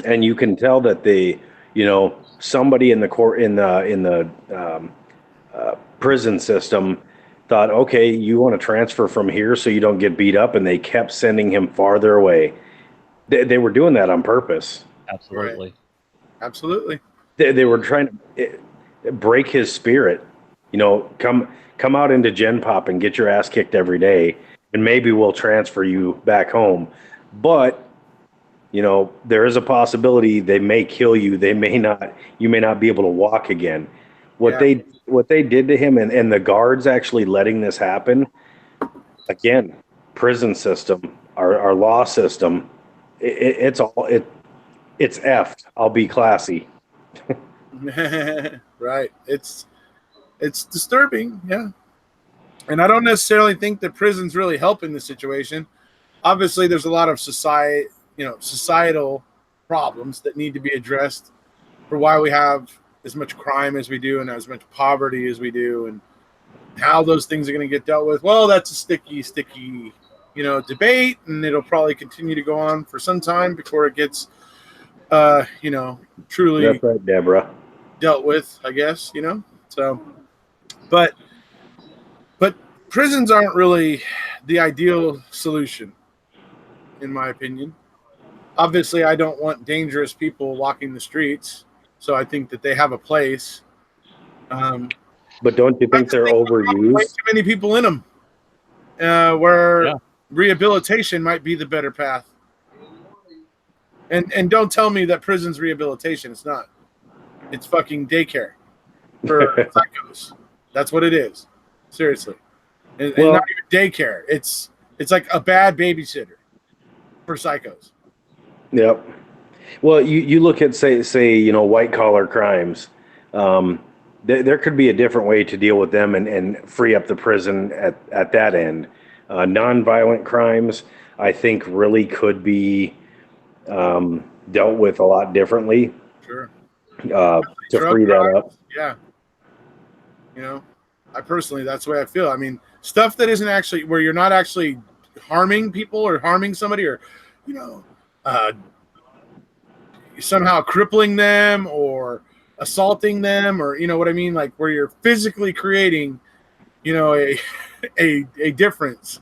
and you can tell that somebody in the prison system thought, okay, you want to transfer from here so you don't get beat up, and they kept sending him farther away. They were doing that on purpose. Absolutely. Right. Absolutely. They were trying to break his spirit. Come out into Gen Pop and get your ass kicked every day, and maybe we'll transfer you back home. But there is a possibility they may kill you. They may not. You may not be able to walk again. What they did to him, and the guards actually letting this happen. Again, prison system, our law system, it's effed. I'll be classy. Right. It's disturbing, yeah. And I don't necessarily think that prison's really helping the situation. Obviously, there's a lot of societal problems that need to be addressed for why we have as much crime as we do and as much poverty as we do, and how those things are going to get dealt with. Well, that's a sticky, debate, and it'll probably continue to go on for some time before it gets, truly. That's right, Deborah. Dealt with, I guess, So, but prisons aren't really the ideal solution, in my opinion. Obviously, I don't want dangerous people walking the streets, so I think that they have a place. But don't you think they're overused? Way too many people in them, where rehabilitation might be the better path. And don't tell me that prison's rehabilitation. It's not. It's fucking daycare for psychos. That's what it is. Seriously. And not even daycare. It's like a bad babysitter for psychos. Yep. Well, you look at say white collar crimes. There could be a different way to deal with them and free up the prison at that end. Nonviolent crimes, I think, really could be dealt with a lot differently. Sure. To free that up. Yeah. I personally, that's the way I feel. I mean, stuff that isn't actually, where you're not actually harming people or harming somebody, or, somehow crippling them or assaulting them, or, what I mean? Like where you're physically creating, a difference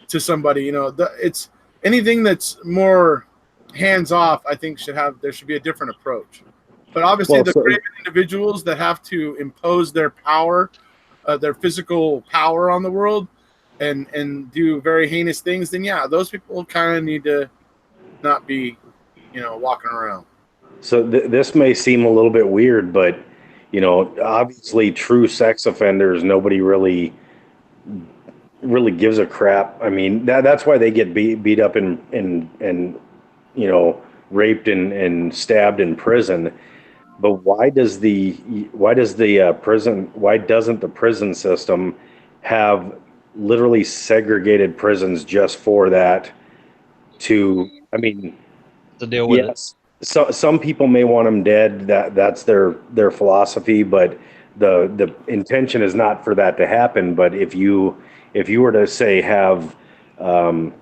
to somebody, it's anything that's more hands off. I think there should be a different approach. But obviously, the craven individuals that have to impose their power, their physical power on the world, and do very heinous things, then those people kind of need to not be, walking around. So this may seem a little bit weird, but obviously, true sex offenders, nobody really gives a crap. I mean, that's why they get beat up and raped and stabbed in prison. But why doesn't the prison system have literally segregated prisons just for that. I mean, To deal with it. yes, so some people may want them dead. That's their philosophy, but the intention is not for that to happen. But if you were to say have one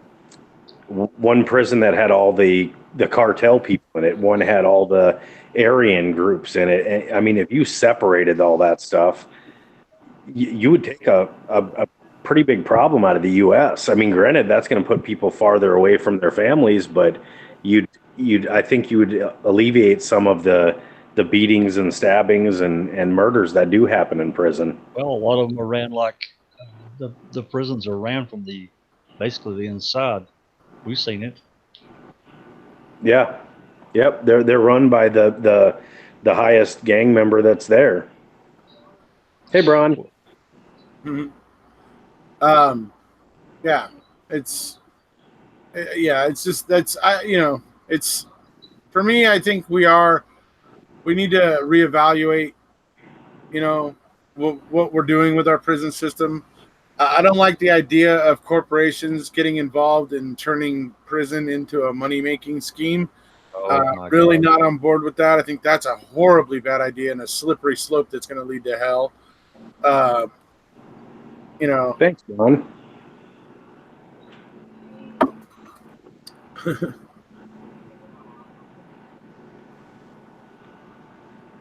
prison that had all the cartel people in it, one had all the Aryan groups in it, and, I mean, if you separated all that stuff, you would take a pretty big problem out of the U.S. I mean, granted, that's going to put people farther away from their families, but I think you would alleviate some of the beatings and stabbings and murders that do happen in prison. Well, a lot of them are ran like the prisons are ran from basically the inside. We've seen it. Yeah, yep. They're run by the highest gang member that's there. Hey, Bron. Mm-hmm. Yeah, it's just it's for me. I think we need to reevaluate, what we're doing with our prison system. I don't like the idea of corporations getting involved in turning prison into a money-making scheme. Really not on board with that. I think that's a horribly bad idea and a slippery slope that's going to lead to hell. Thanks, Bron.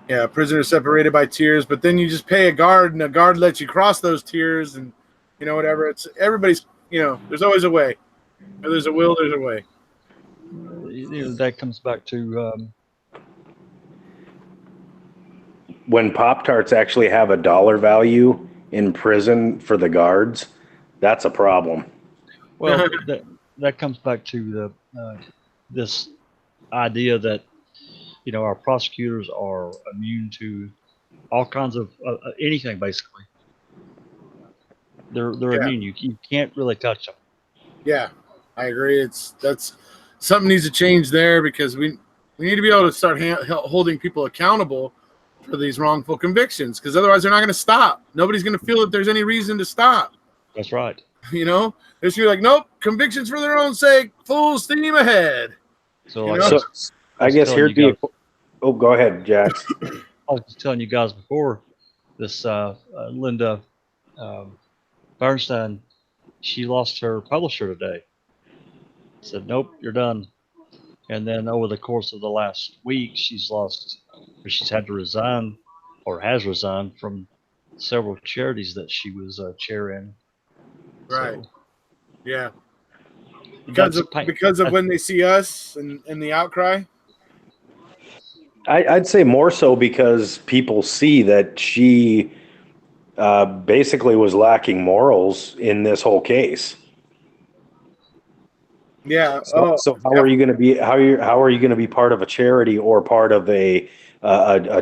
Yeah, prisoners separated by tiers, but then you just pay a guard, and a guard lets you cross those tiers, and whatever. It's everybody's. There's always a way. Where there's a will, there's a way. That comes back to when Pop-Tarts actually have a dollar value in prison for the guards, that's a problem. Well, that comes back to this idea that our prosecutors are immune to all kinds of anything. Basically, they're immune. You can't really touch them. Yeah, I agree. That's something needs to change there, because we need to be able to start holding people accountable for these wrongful convictions, because otherwise they're not going to stop. Nobody's going to feel that there's any reason to stop. That's right. They're going to be like, nope, convictions for their own sake, full steam ahead. So, I guess here'd be. Oh, go ahead, Jax. I was just telling you guys before this. Linda Bernstein, she lost her publisher today. Said, nope, you're done. And then over the course of the last week, she's had to resign, or has resigned, from several charities that she was chairing. Right. So, yeah. Because of when they see us and the outcry. I'd say more so because people see that she basically was lacking morals in this whole case. Yeah. So how are you going to be? How are you going to be part of a charity or part of a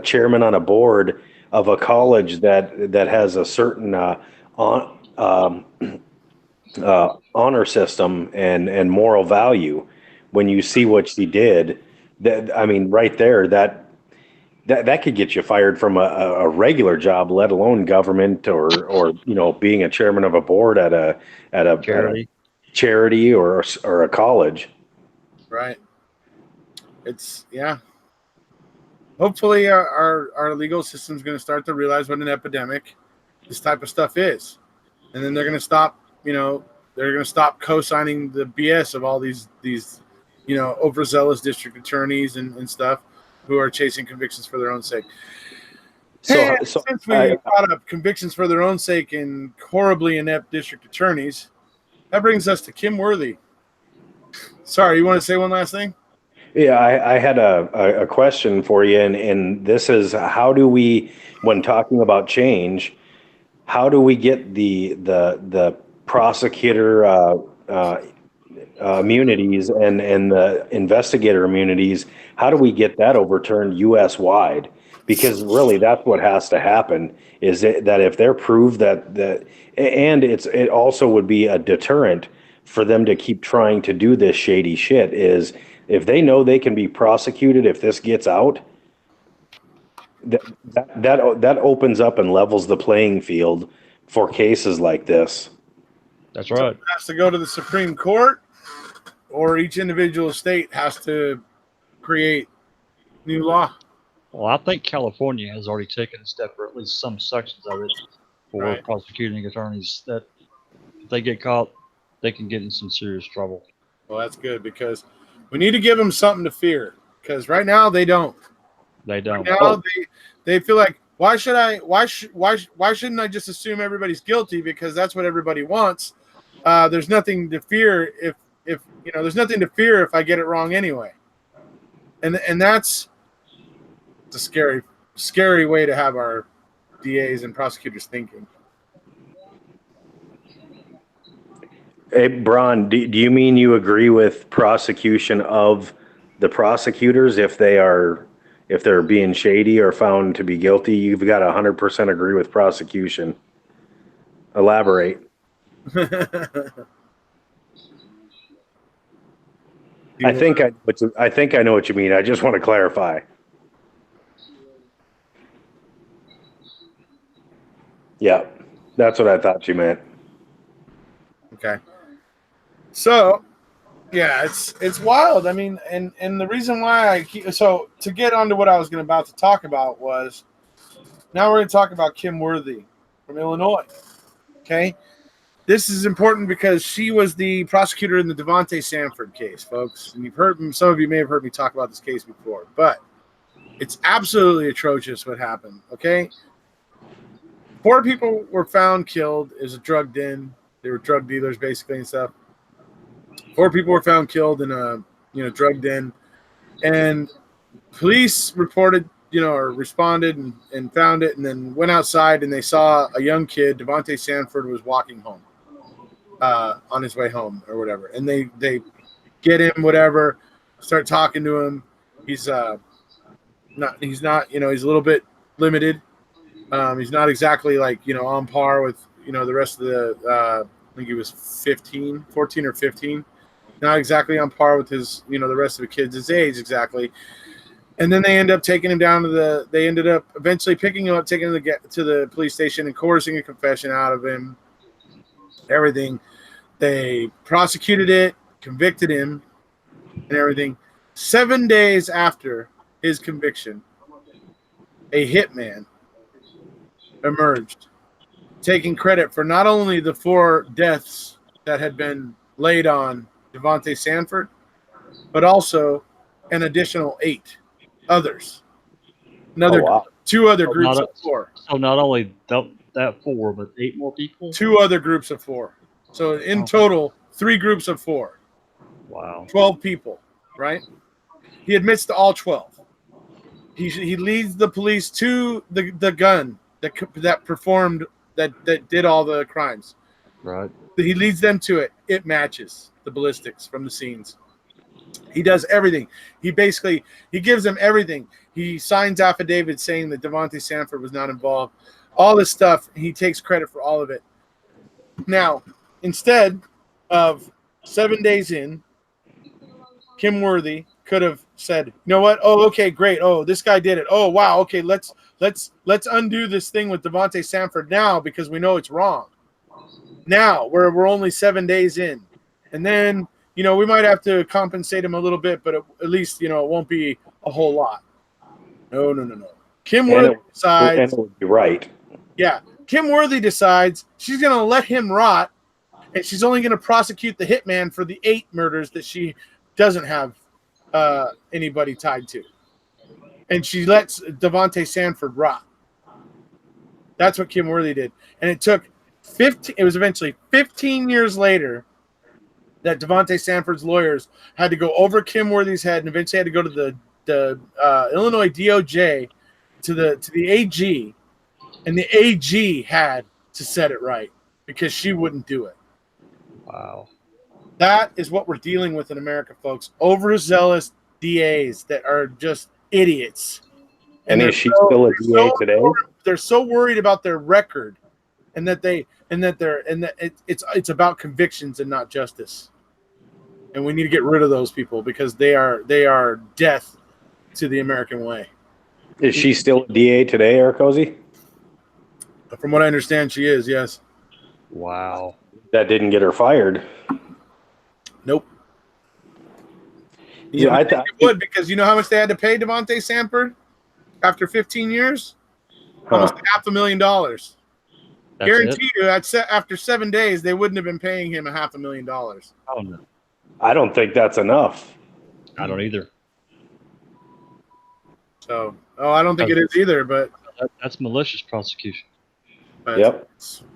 chairman on a board of a college that has a certain honor system and moral value? When you see what she did, right there, that could get you fired from a regular job, let alone government or being a chairman of a board at a charity or a college. Right. Hopefully our legal system is going to start to realize what an epidemic this type of stuff is, and then they're going to stop. They're going to stop co-signing the BS of all these overzealous district attorneys and stuff who are chasing convictions for their own sake. Since we brought up convictions for their own sake and horribly inept district attorneys, that brings us to Kim Worthy. Sorry, you want to say one last thing? Yeah, I had a question for you, and this is, how do we, when talking about change, how do we get the prosecutor immunities and the investigator immunities? How do we get that overturned U.S. wide? Because really, that's what has to happen. Is that if they're proved and it also would be a deterrent for them to keep trying to do this shady shit. Is if they know they can be prosecuted if this gets out, that opens up and levels the playing field for cases like this. That's right. It has to go to the Supreme Court, or each individual state has to create new law. Well, I think California has already taken a step, or at least some sections of it, for Right. prosecuting attorneys that if they get caught, they can get in some serious trouble. Well, that's good, because we need to give them something to fear, because right now they don't. They don't. Right now they feel like, why shouldn't I just assume everybody's guilty, because that's what everybody wants. There's nothing to fear if there's nothing to fear if I get it wrong anyway. And that's a scary way to have our DAs and prosecutors thinking. Hey, Bron, do you mean you agree with prosecution of the prosecutors if they're being shady or found to be guilty? You've got 100% agree with prosecution. Elaborate. I think I know what you mean. I just want to clarify. Yeah, that's what I thought you meant. Okay. So, yeah, it's wild. I mean, and the reason why to get onto what I was about to talk about was, now we're going to talk about Kim Worthy from Illinois. Okay. This is important because she was the prosecutor in the Devontae Sanford case, folks. And some of you may have heard me talk about this case before, but it's absolutely atrocious what happened. Okay. 4 people were found killed. It was a drug den. They were drug dealers basically and stuff. 4 people were found killed in a drug den, and police reported, or responded and found it, and then went outside and they saw a young kid, Devontae Sanford, was walking home, on his way home or whatever. And they get him, whatever, start talking to him. He's not, he's a little bit limited. He's not exactly like, on par with, the rest of the, I think he was 14 or 15. Not exactly on par with his, the rest of the kids his age exactly. And then they end up taking him down to they ended up eventually picking him up, taking him to the police station and coercing a confession out of him. Everything. They prosecuted it, convicted him, and everything. 7 days after his conviction, a hitman emerged, taking credit for not only the 4 deaths that had been laid on Devontae Sanford, but also an additional 8 others. 2 other groups of 4. So not only that 4, but 8 more people? 2 other groups of 4. So in total, 3 groups of 4. Wow. 12 people, right? He admits to all 12. He leads the police to the gun that did all the crimes. Right. He leads them to it. It matches the ballistics from the scenes. He does everything. He gives them everything. He signs affidavits saying that Devontae Sanford was not involved. All this stuff, he takes credit for all of it. Now, instead of 7 days in, Kim Worthy could have said, "You know what? Oh, okay, great. Oh, this guy did it. Oh, wow. Okay, let's undo this thing with Devontae Sanford now because we know it's wrong. Now we're only 7 days in, and then we might have to compensate him a little bit, but at least it won't be a whole lot." No. Kim Worthy decides, and it would be right. Yeah, Kim Worthy decides she's going to let him rot, and she's only going to prosecute the hitman for the 8 murders that she doesn't have anybody tied to, and she lets Devontae Sanford rot. That's what Kim Worthy did, and it took 15. It was eventually 15 years later that Devontae Sanford's lawyers had to go over Kim Worthy's head, and eventually had to go to the Illinois DOJ, to the AG, and the AG had to set it right because she wouldn't do it. Wow. That is what we're dealing with in America, folks. Overzealous DAs that are just idiots. And is she still a DA today? They're so worried about their record, and that it's about convictions and not justice. And we need to get rid of those people because they are death to the American way. Is she still a DA today, Erekose? From what I understand, she is. Yes. Wow. that didn't get her fired. Nope. Yeah, I thought it would, because you know how much they had to pay Devontae Sanford after 15 years? Almost $500,000. That's Guarantee it? you, after 7 days, they wouldn't have been paying him $500,000. Oh no, I don't think that's enough. I don't either. So, I don't think it is either. But that's malicious prosecution. Yep.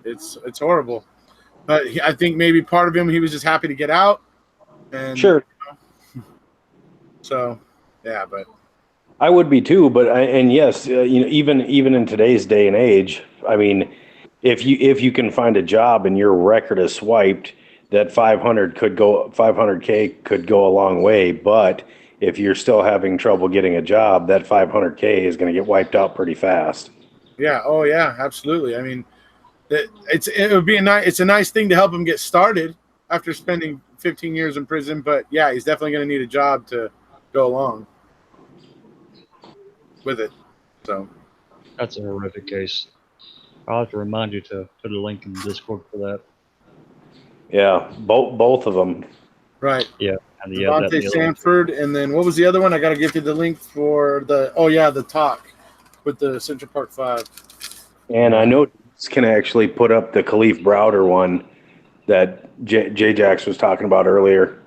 It's horrible. But I think maybe part of him, he was just happy to get out. And Sure. So, yeah, but I would be too. But yes, even in today's day and age, I mean, if you can find a job and your record is swiped, that 500K could go a long way. But if you're still having trouble getting a job, that 500K is going to get wiped out pretty fast. Yeah. Oh, yeah. Absolutely. I mean, it's a nice thing to help him get started after spending 15 years in prison. But yeah, he's definitely going to need a job to go along with it. So that's a horrific case. I'll have to remind you to put a link in the Discord for that. Yeah, both of them. Right. Yeah. And Devontae Sanford, and then what was the other one? I got to give you the link for the talk with the Central Park 5. And I know this can actually put up the Khalif Browder one that J-Jax was talking about earlier.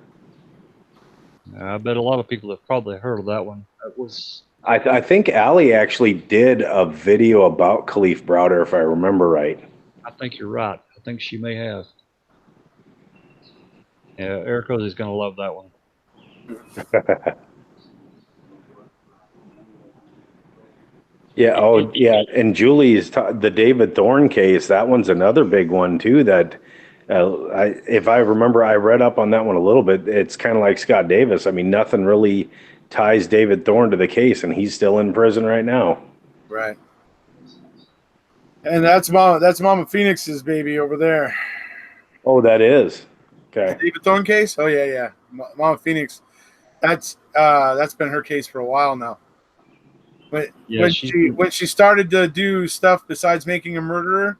I bet a lot of people have probably heard of that one. That was. I think Allie actually did a video about Khalif Browder, if I remember right. I think you're right. I think she may have. Yeah, Erekose is going to love that one. Yeah. Oh, yeah. And Julie's the David Thorne case. That one's another big one too. That if I remember, I read up on that one a little bit. It's kind of like Scott Davis. I mean, nothing really ties David Thorne to the case, and he's still in prison right now. Right. And that's Mama Phoenix's baby over there. Oh, that is. Okay. The David Thorne case? Oh yeah. Mama Phoenix. That's been her case for a while now. When she started to do stuff besides making a murderer,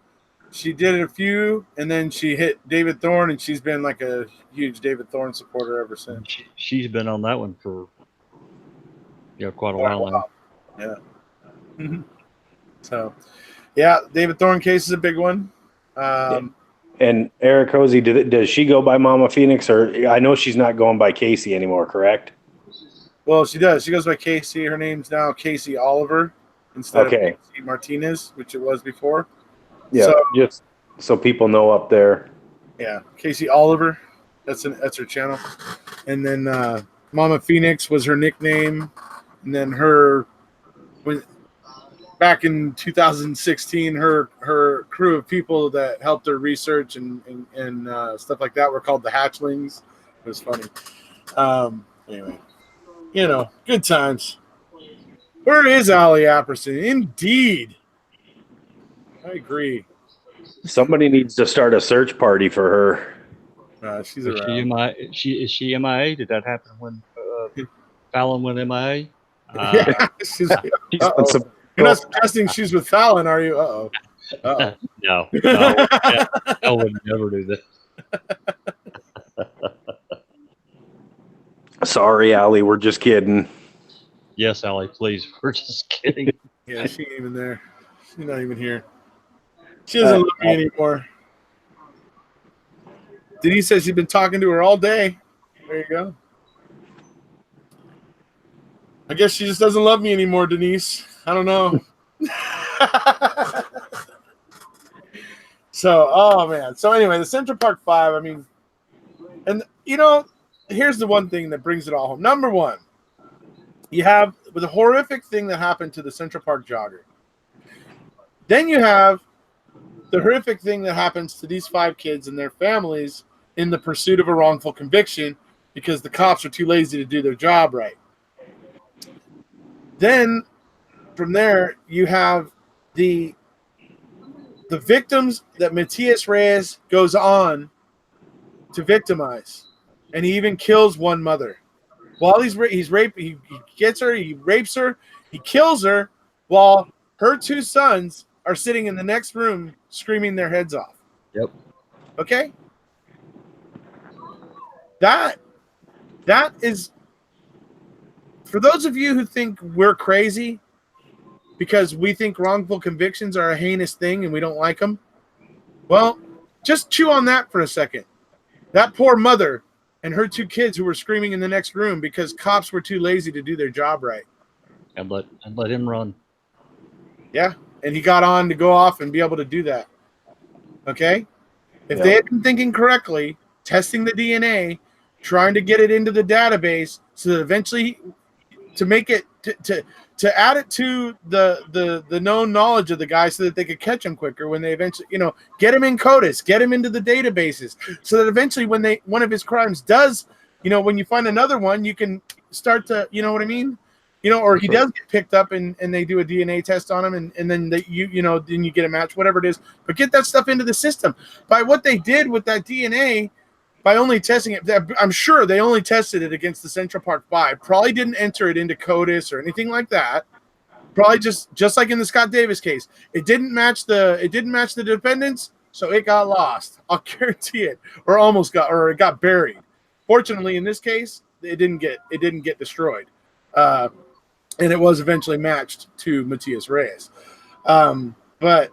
she did a few, and then she hit David Thorne, and she's been like a huge David Thorne supporter ever since. She's been on that one for quite a while now. Yeah. Mm-hmm. So, yeah, David Thorne case is a big one. And Erekose, does she go by Mama Phoenix, or I know she's not going by Casey anymore, correct? Well, she does. She goes by Casey. Her name's now Casey Oliver instead of Casey Martinez, which it was before. Yeah, so, just so people know up there. Yeah, Casey Oliver. That's her channel. And then Mama Phoenix was her nickname. And then back in 2016, her crew of people that helped her research and stuff like that were called the Hatchlings. It was funny. Anyway, good times. Where is Allie Apperson? Indeed. I agree. Somebody needs to start a search party for her. She's around. Is she MIA? Did that happen when Fallon went MIA? You're not suggesting she's with Fallon, are you? Uh-oh. No. I would never do that. Sorry, Allie. We're just kidding. Yes, Allie, please. We're just kidding. Yeah, she ain't even there. She's not even here. She doesn't love me anymore. Denise says she's been talking to her all day. There you go. I guess she just doesn't love me anymore, Denise. I don't know. So, oh man. So anyway, the Central Park 5, I mean, and here's the one thing that brings it all home. Number one, you have the horrific thing that happened to the Central Park jogger. Then you have the horrific thing that happens to these 5 kids and their families in the pursuit of a wrongful conviction because the cops are too lazy to do their job right. Then from there, you have the victims that Matias Reyes goes on to victimize, and he even kills one mother. While he gets her, he rapes her, he kills her, while her 2 sons are sitting in the next room screaming their heads off. Yep. Okay? That is, for those of you who think we're crazy because we think wrongful convictions are a heinous thing and we don't like them, well, just chew on that for a second. That poor mother and her 2 kids who were screaming in the next room because cops were too lazy to do their job right. And let him run. Yeah, and he got on to go off and be able to do that. Okay? If they had been thinking correctly, testing the DNA, trying to get it into the database so that eventually to make it to add it to the known knowledge of the guy so that they could catch him quicker when they eventually, get him in CODIS, get him into the databases so that eventually when one of his crimes does, when you find another one, you can start to, you know what I mean? Or he does get picked up and they do a DNA test on him and then then you get a match, whatever it is. But get that stuff into the system. By what they did with that DNA, by only testing it, I'm sure they only tested it against the Central Park 5. Probably didn't enter it into CODIS or anything like that. Probably just like in the Scott Davis case, it didn't match the defendants, so it got lost. I'll guarantee it, or it got buried. Fortunately, in this case, it didn't get destroyed. And it was eventually matched to Matias Reyes. But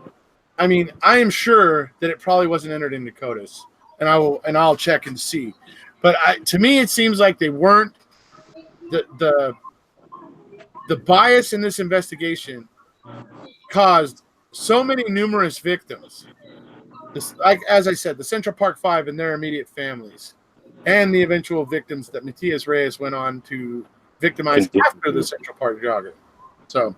I mean, I am sure that it probably wasn't entered into CODIS, and I'll check and see. But to me, it seems like they weren't the bias in this investigation caused so many numerous victims. As I said, the Central Park 5 and their immediate families, and the eventual victims that Matias Reyes went on to victimized after the Central Park jogger. So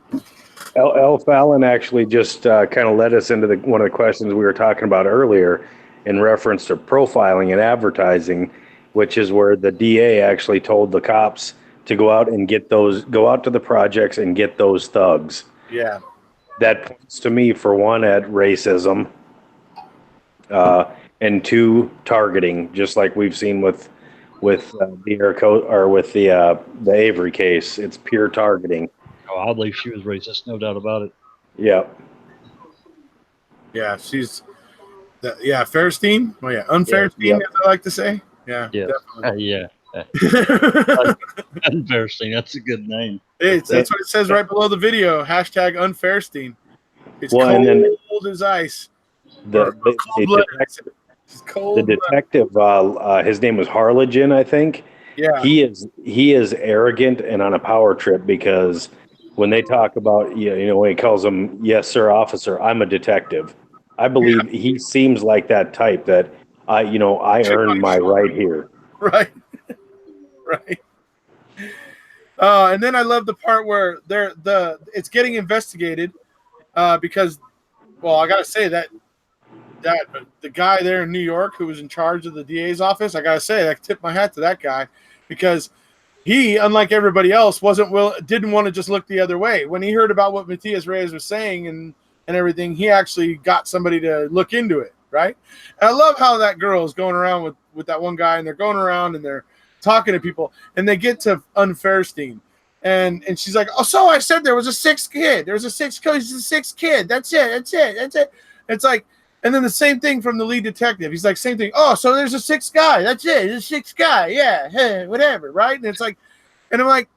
L. Fallon actually just kind of led us into one of the questions we were talking about earlier in reference to profiling and advertising, which is where the DA actually told the cops to go out to the projects and get those thugs. Yeah. That points to me, for one, at racism, and 2, targeting, just like we've seen with the Erekose, or with the Avery case. It's pure targeting. Oh, I believe she was racist, no doubt about it. Yeah. Yeah, she's Fairstein. Oh yeah, Unfairstein, as I like to say. Yeah. Yeah. Unfairstein, that's a good name. That's what it says right below the video. #Unfairstein. It's cold as ice. The detective, his name was Harlingen, I think. Yeah. He is arrogant and on a power trip, because when they talk about, when he calls him, "Yes, sir, officer, I'm a detective." I believe he seems like that type that I earned my right here. Right. Right. And then I love the part where it's getting investigated because, well, I gotta say that the guy there in New York who was in charge of the DA's office, I gotta say, I tip my hat to that guy, because he, unlike everybody else, didn't want to just look the other way. When he heard about what Matias Reyes was saying and everything, he actually got somebody to look into it, right? And I love how that girl is going around with that one guy, and they're going around and they're talking to people, and they get to Unfairstein, and she's like, "Oh, so I said there was a 6th kid. There was a 6th kid. That's it. It's like." And then the same thing from the lead detective. He's like, same thing. "Oh, so there's a 6th guy. That's it. There's a 6th guy. Yeah, hey, whatever." Right? And it's like, and I'm like,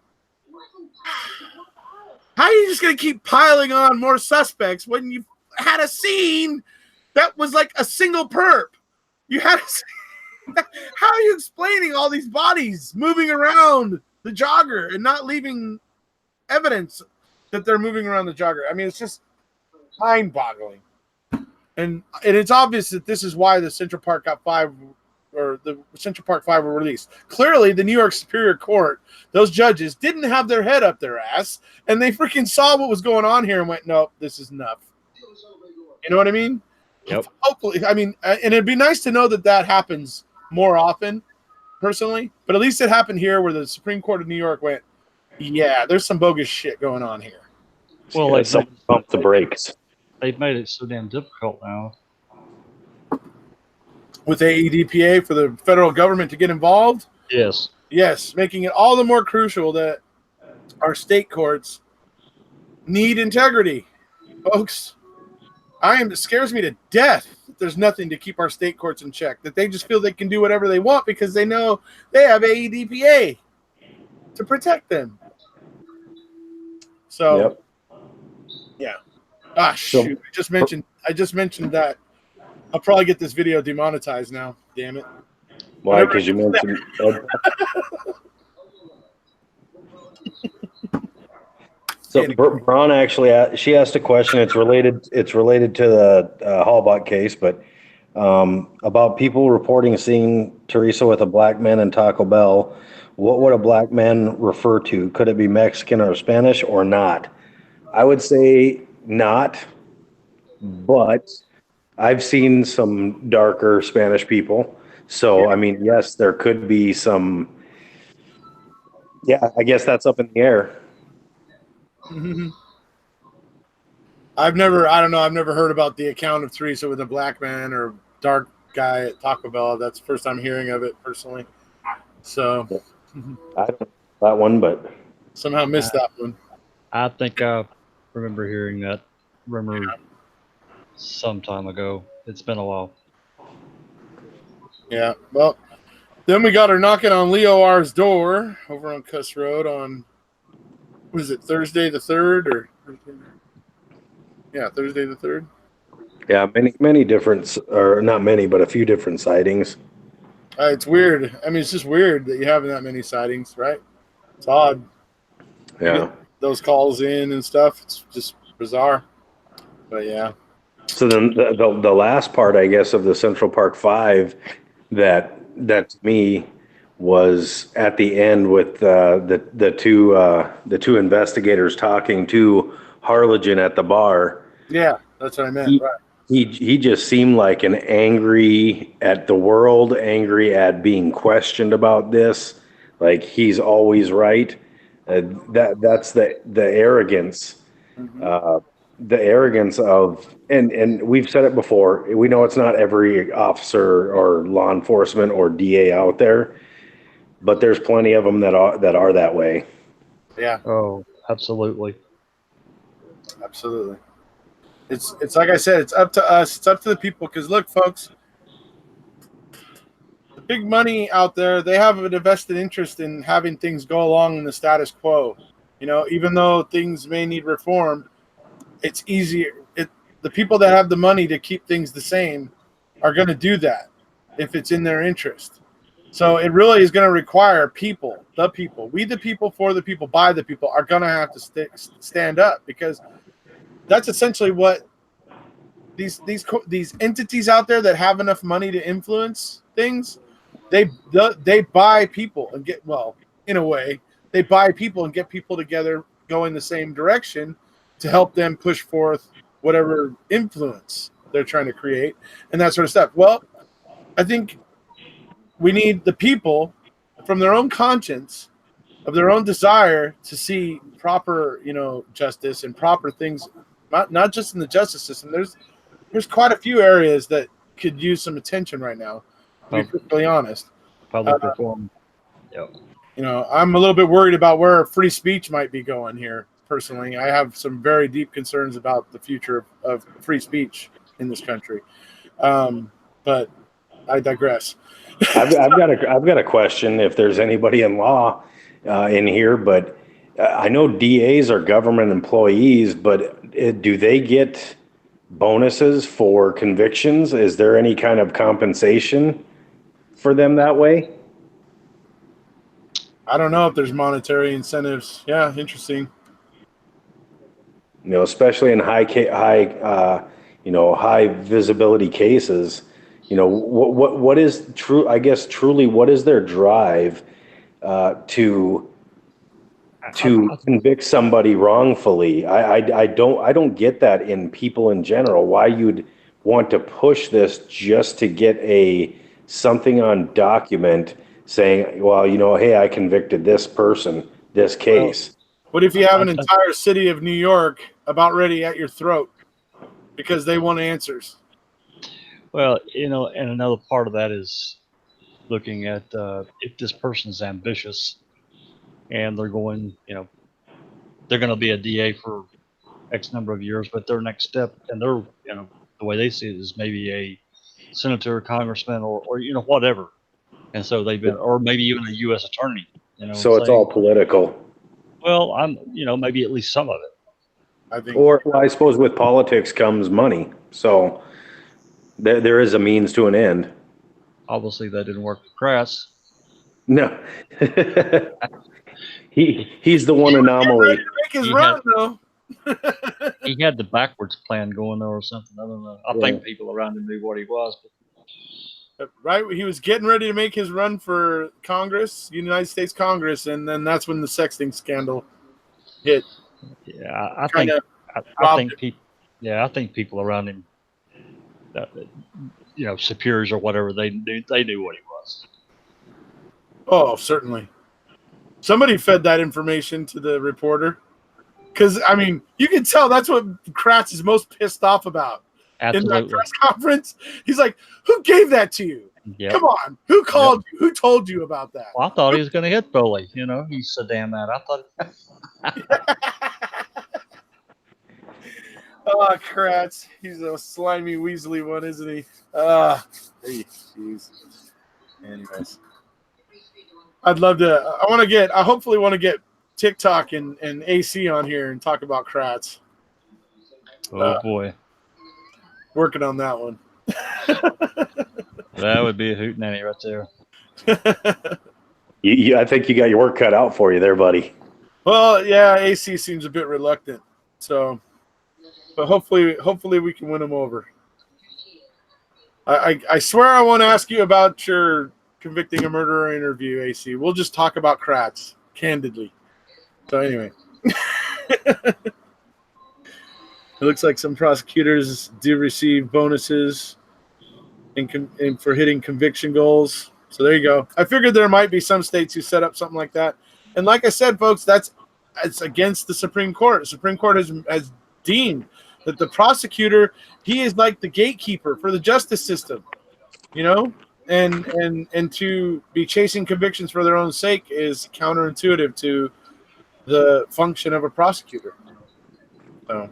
how are you just going to keep piling on more suspects when you had a scene that was like a single perp? You had how are you explaining all these bodies moving around the jogger and not leaving evidence that they're moving around the jogger? I mean, it's just mind-boggling. And it's obvious that this is why the Central Park 5 were released. Clearly, the New York Superior Court, those judges didn't have their head up their ass, and they freaking saw what was going on here and went, "Nope, this is enough." You know what I mean? Yep. Hopefully, I mean, and it'd be nice to know that happens more often, personally. But at least it happened here, where the Supreme Court of New York went, "Yeah, there's some bogus shit going on here." Well, someone pump the brakes. They've made it so damn difficult now. With AEDPA for the federal government to get involved? Yes, making it all the more crucial that our state courts need integrity. Folks, it scares me to death that there's nothing to keep our state courts in check, that they just feel they can do whatever they want because they know they have AEDPA to protect them. So, Yep. yeah. Ah, shoot. I just mentioned that. I'll probably get this video demonetized now. Damn it. Why? Because you mentioned Ed. So Braun actually, she asked a question. It's related to the Hallbach case, but about people reporting seeing Teresa with a black man in Taco Bell. What would a black man refer to? Could it be Mexican or Spanish or not? I would say not, but I've seen some darker Spanish people. So, I mean, yes, there could be some. Yeah, I guess that's up in the air. Mm-hmm. I've never heard about the account of Teresa with a black man or dark guy at Taco Bell. That's the first time hearing of it personally. So I don't know that one, but somehow missed that one. I think I remember hearing that rumor some time ago. It's been a while. Yeah. Well, then we got her knocking on Leo R's door over on Cuss Road on, what is it, Thursday the 3rd or? Yeah, Thursday the 3rd. yeah, many different, or not many, but a few different sightings. It's weird. I mean, it's just weird that you have that many sightings, right? It's odd. Yeah. Those calls in and stuff. It's just bizarre. But yeah. So then the last part, I guess, of the Central Park Five that to me was at the end with the two investigators talking to Harlingen at the bar. Yeah, that's what I meant. Right. He just seemed like an angry at the world, angry at being questioned about this. Like he's always right. That's the arrogance. Mm-hmm. The arrogance of, and we've said it before. We know it's not every officer or law enforcement or DA out there, but there's plenty of them that are that way. Yeah. Oh, absolutely. Absolutely. It's like I said, it's up to us. It's up to the people. Because look, folks, the big money out there, they have an invested interest in having things go along in the status quo. You know, even though things may need reform, it's easier. The people that have the money to keep things the same are going to do that if it's in their interest. So it really is going to require people, we the people, for the people, by the people, are going to have to stand up, because that's essentially what these entities out there that have enough money to influence things, they buy people and get, well, in a way, they buy people and get people together going the same direction to help them push forth whatever influence they're trying to create and that sort of stuff. Well, I think we need the people from their own conscience, of their own desire to see proper, justice and proper things, not just in the justice system. There's quite a few areas that could use some attention right now, to be perfectly honest. Public reform. Yep. I'm a little bit worried about where free speech might be going here. Personally, I have some very deep concerns about the future of free speech in this country. But I digress. I've got a question. If there's anybody in law in here, but I know DAs are government employees, but do they get bonuses for convictions? Is there any kind of compensation for them that way? I don't know if there's monetary incentives. Yeah, interesting. Especially in high visibility cases. What is true? I guess truly, what is their drive to convict somebody wrongfully? I don't get that in people in general. Why you'd want to push this just to get something on document saying, well, hey, I convicted this person, this case. Well, what if you have an entire city of New York about ready at your throat because they want answers? Well, and another part of that is looking at if this person's ambitious and they're going, they're going to be a DA for X number of years, but their next step, and they're, the way they see it is maybe a senator, congressman, or whatever. And so they've been, or maybe even a U.S. attorney. So it's all political. Well, maybe at least some of it. I think. Or well, I suppose with politics comes money. So there is a means to an end. Obviously, that didn't work with Kratz. No. He's the one anomaly. Make his run, though. He had the backwards plan going or something. I don't know. I think people around him knew what he was. Right, he was getting ready to make his run for Congress, United States Congress, and then that's when the sexting scandal hit. Yeah, I think people around him, superiors or whatever, they knew what he was. Oh, certainly. Somebody fed that information to the reporter, because you can tell that's what Kratz is most pissed off about. Absolutely. In that press conference, he's like, "Who gave that to you? Yep. Come on, who called you? Who told you about that?" Well, I thought he was going to hit Foley. He's so damn mad. I thought. Oh, Kratz, he's a slimy, weaselly one, isn't he? Jeez. Anyways, I'd love to. I hopefully want to get TikTok and AC on here and talk about Kratz. Oh boy. Working on that one. That would be a hootenanny right there. I think you got your work cut out for you there, buddy. Well, yeah, AC seems a bit reluctant. So, but hopefully we can win him over. I swear I won't ask you about your convicting a murderer interview, AC. We'll just talk about Kratz candidly. So anyway. It looks like some prosecutors do receive bonuses for hitting conviction goals. So there you go. I figured there might be some states who set up something like that. And like I said, folks, it's against the Supreme Court. The Supreme Court has deemed that the prosecutor, he is like the gatekeeper for the justice system, and to be chasing convictions for their own sake is counterintuitive to the function of a prosecutor. So.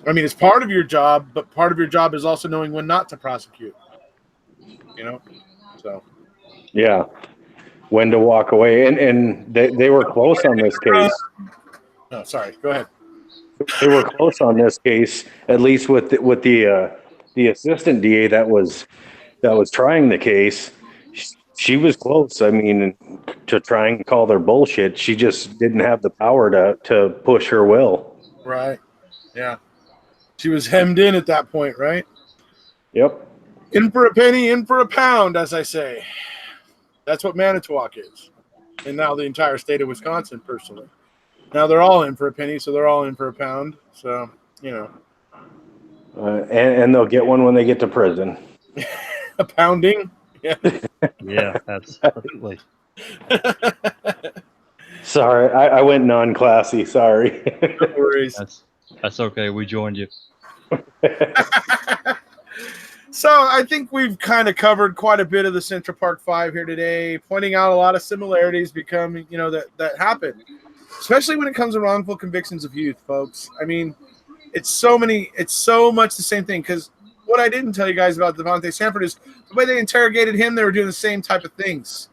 It's part of your job, but part of your job is also knowing when not to prosecute. So. Yeah, when to walk away, and they were close on this case. No, sorry. Go ahead. They were close on this case, at least with the assistant DA that was trying the case. She was close. To try and call their bullshit. She just didn't have the power to push her will. Right. Yeah. She was hemmed in at that point, right? Yep. In for a penny, in for a pound, as I say. That's what Manitowoc is. And now the entire state of Wisconsin, personally. Now they're all in for a penny, so they're all in for a pound. So, and they'll get one when they get to prison. A pounding? Yeah. Yeah, absolutely. Sorry, I went non-classy. Sorry. No worries. That's okay. We joined you. So I think we've kind of covered quite a bit of the Central Park 5 here today, pointing out a lot of similarities that happen, especially when it comes to wrongful convictions of youth, folks. It's so much the same thing, because what I didn't tell you guys about Devontae Sanford is the way they interrogated him, they were doing the same type of things,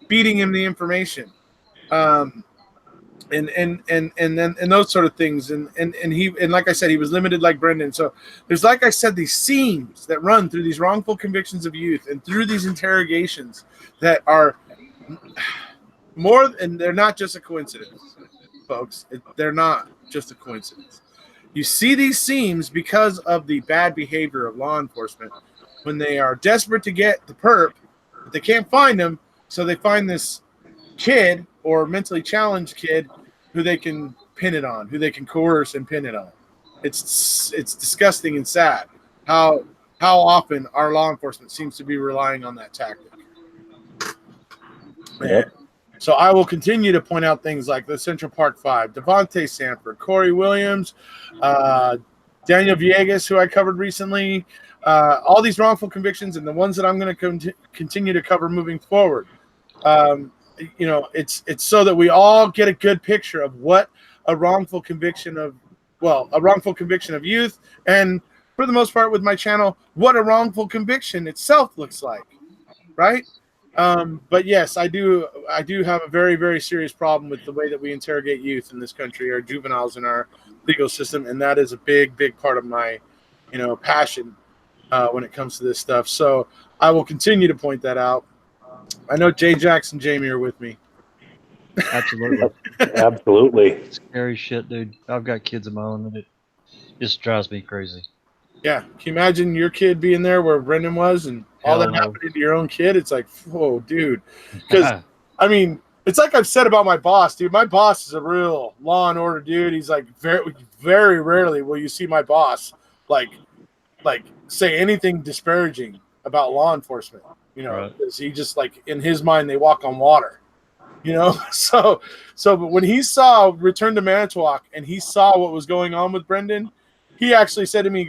feeding him the information. And those sort of things, and like I said, he was limited like Brendan. So there's, like I said, these seams that run through these wrongful convictions of youth and through these interrogations that are more, and they're not just a coincidence, folks. They're not just a coincidence. You see these seams because of the bad behavior of law enforcement when they are desperate to get the perp, but they can't find them, so they find this kid or mentally challenged kid who they can pin it on, who they can coerce and pin it on. It's disgusting and sad how often our law enforcement seems to be relying on that tactic. Yep. So I will continue to point out things like the Central Park 5, Devontae Sanford, Corey Williams, Daniel Villegas, who I covered recently, all these wrongful convictions, and the ones that I'm going to continue to cover moving forward. It's so that we all get a good picture of what a wrongful conviction of youth and for the most part with my channel what a wrongful conviction itself looks like, right? But yes, I do have a very, very serious problem with the way that we interrogate youth in this country, or juveniles in our legal system, and that is a big, big part of my, passion when it comes to this stuff. So I will continue to point that out. I know Jay Jackson, Jamie are with me. Absolutely. Absolutely. Scary shit, dude. I've got kids of my own, and it just drives me crazy. Yeah. Can you imagine your kid being there where Brendan was and all Hell that no. happening to your own kid? It's like, whoa, dude. Because, I mean, it's like I've said about my boss, dude. My boss is a real law and order dude. He's like, very, very rarely will you see my boss like say anything disparaging about law enforcement, Right. because he just, like, in his mind, they walk on water, So but when he saw Return to Manitowoc and he saw what was going on with Brendan, he actually said to me, he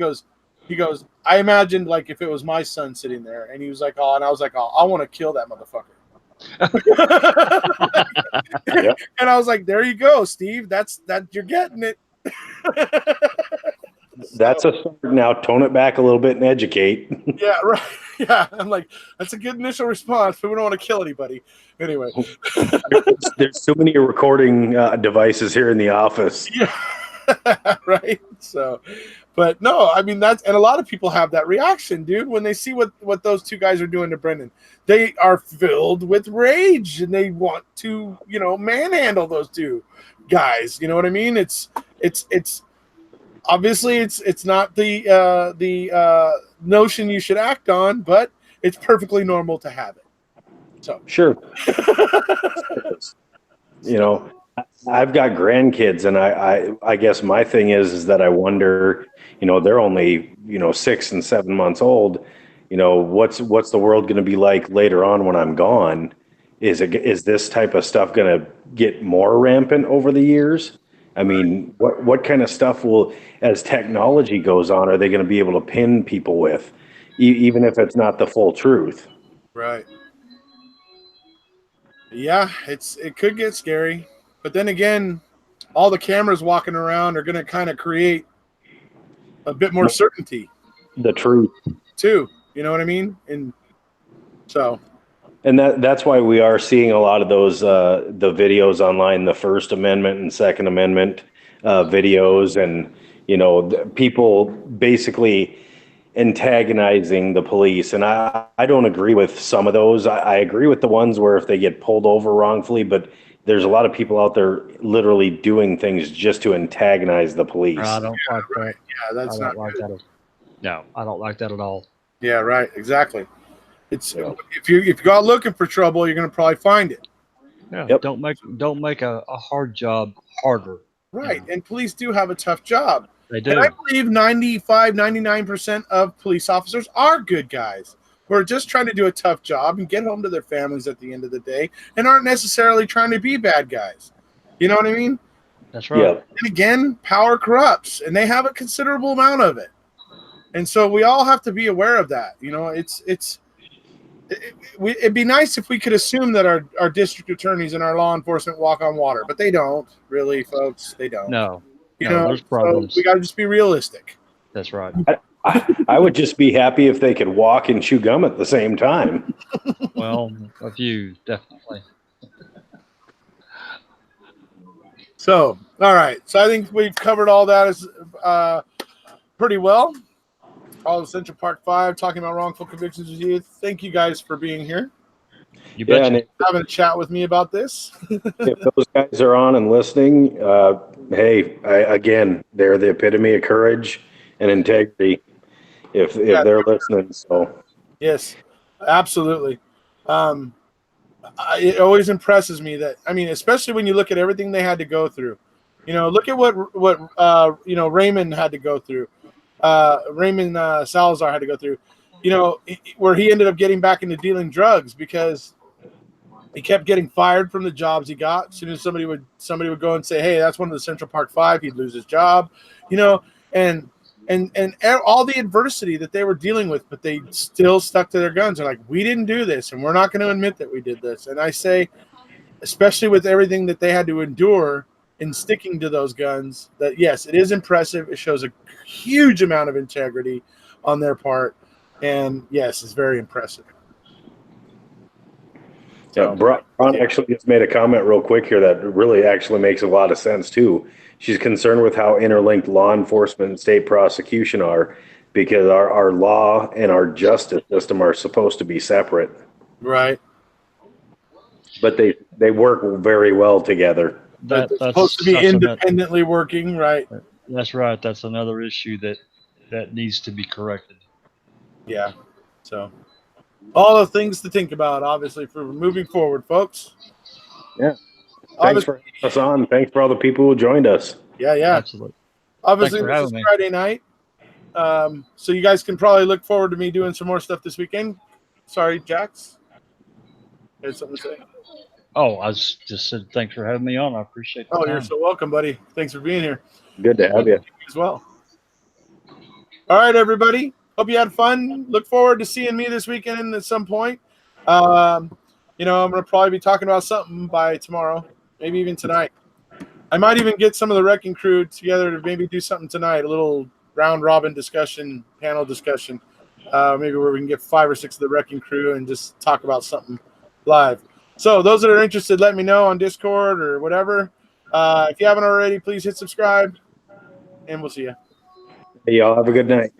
goes, I imagined, like, if it was my son sitting there, and he was like, oh, and I was like, oh, I want to kill that motherfucker. Yep. And I was like, there you go, Steve. That you're getting it. That's a start. Now tone it back a little bit and educate. Yeah, right. Yeah, I'm like, that's a good initial response, but we don't want to kill anybody. Anyway. There's too many recording devices here in the office. Yeah. Right. So, but no, I mean, and a lot of people have that reaction, dude, when they see what those two guys are doing to Brendan. They are filled with rage and they want to, manhandle those two guys. You know what I mean? It's obviously it's not the notion you should act on, but it's perfectly normal to have it. So sure. I've got grandkids, and I guess my thing is that I wonder, they're only 6 and 7 months old. What's the world going to be like later on when I'm gone? Is this type of stuff going to get more rampant over the years? I mean, what kind of stuff will, as technology goes on, are they going to be able to pin people with, even if it's not the full truth? Right. Yeah, it could get scary. But then again, all the cameras walking around are going to kind of create a bit more certainty. The truth. Too. You know what I mean? And so. And that's why we are seeing a lot of those, the videos online, the First Amendment and Second Amendment videos, and, people basically antagonizing the police. And I don't agree with some of those. I agree with the ones where if they get pulled over wrongfully, but there's a lot of people out there literally doing things just to antagonize the police. I don't like that. Right. Yeah, that's not like good. that. No, I don't like that at all. Yeah, right. Exactly. It's if you go out looking for trouble, you're going to probably find it. Yeah. Yep. Don't make a hard job harder. Right. And police do have a tough job. They do. And I believe 99% of police officers are good guys who are just trying to do a tough job and get home to their families at the end of the day and aren't necessarily trying to be bad guys. You know what I mean? That's right. Yeah. And again, power corrupts, and they have a considerable amount of it. And so we all have to be aware of that. It'd be nice if we could assume that our district attorneys and our law enforcement walk on water, but they don't, really, folks. They don't. No. There's problems. So we got to just be realistic. That's right. I would just be happy if they could walk and chew gum at the same time. Well, a few, definitely. So, all right. So I think we've covered all that as pretty well. All of Central Park 5, talking about wrongful convictions of youth. Thank you guys for being here. You betcha. And having a chat with me about this. if those guys are on and listening, hey, again, they're the epitome of courage and integrity. If they're listening, so yes, absolutely. It always impresses me that, especially when you look at everything they had to go through. Look at what Raymond had to go through. Raymond Salazar had to go through. Where he ended up getting back into dealing drugs because he kept getting fired from the jobs he got. As soon as somebody would go and say, "Hey, that's one of the Central Park 5," he'd lose his job. And all the adversity that they were dealing with, but they still stuck to their guns. They're like, "We didn't do this, and we're not going to admit that we did this." And I say, especially with everything that they had to endure, in sticking to those guns. That yes, it is impressive. It shows a huge amount of integrity on their part, and yes, it's very impressive. Yeah, Braun actually just made a comment real quick here that really actually makes a lot of sense too. She's concerned with how interlinked law enforcement and state prosecution are, because our law and our justice system are supposed to be separate. Right. But they work very well together. But they're supposed to be independently working, right? That's right. That's another issue that needs to be corrected. Yeah. So all the things to think about, obviously, for moving forward, folks. Yeah. Thanks for having us on. Thanks for all the people who joined us. Yeah, yeah. Absolutely. Obviously, this is Friday night. So you guys can probably look forward to me doing some more stuff this weekend. Sorry, Jax. You had something to say? Oh, I just said thanks for having me on. I appreciate the time. You're so welcome, buddy. Thanks for being here. Good to have you. As well. All right, everybody. Hope you had fun. Look forward to seeing me this weekend at some point. I'm going to probably be talking about something by tomorrow, maybe even tonight. I might even get some of the wrecking crew together to maybe do something tonight, a little round-robin discussion, panel discussion, maybe where we can get 5 or 6 of the wrecking crew and just talk about something live. So those that are interested, let me know on Discord or whatever. If you haven't already, please hit subscribe, and we'll see you. Hey, y'all have a good night.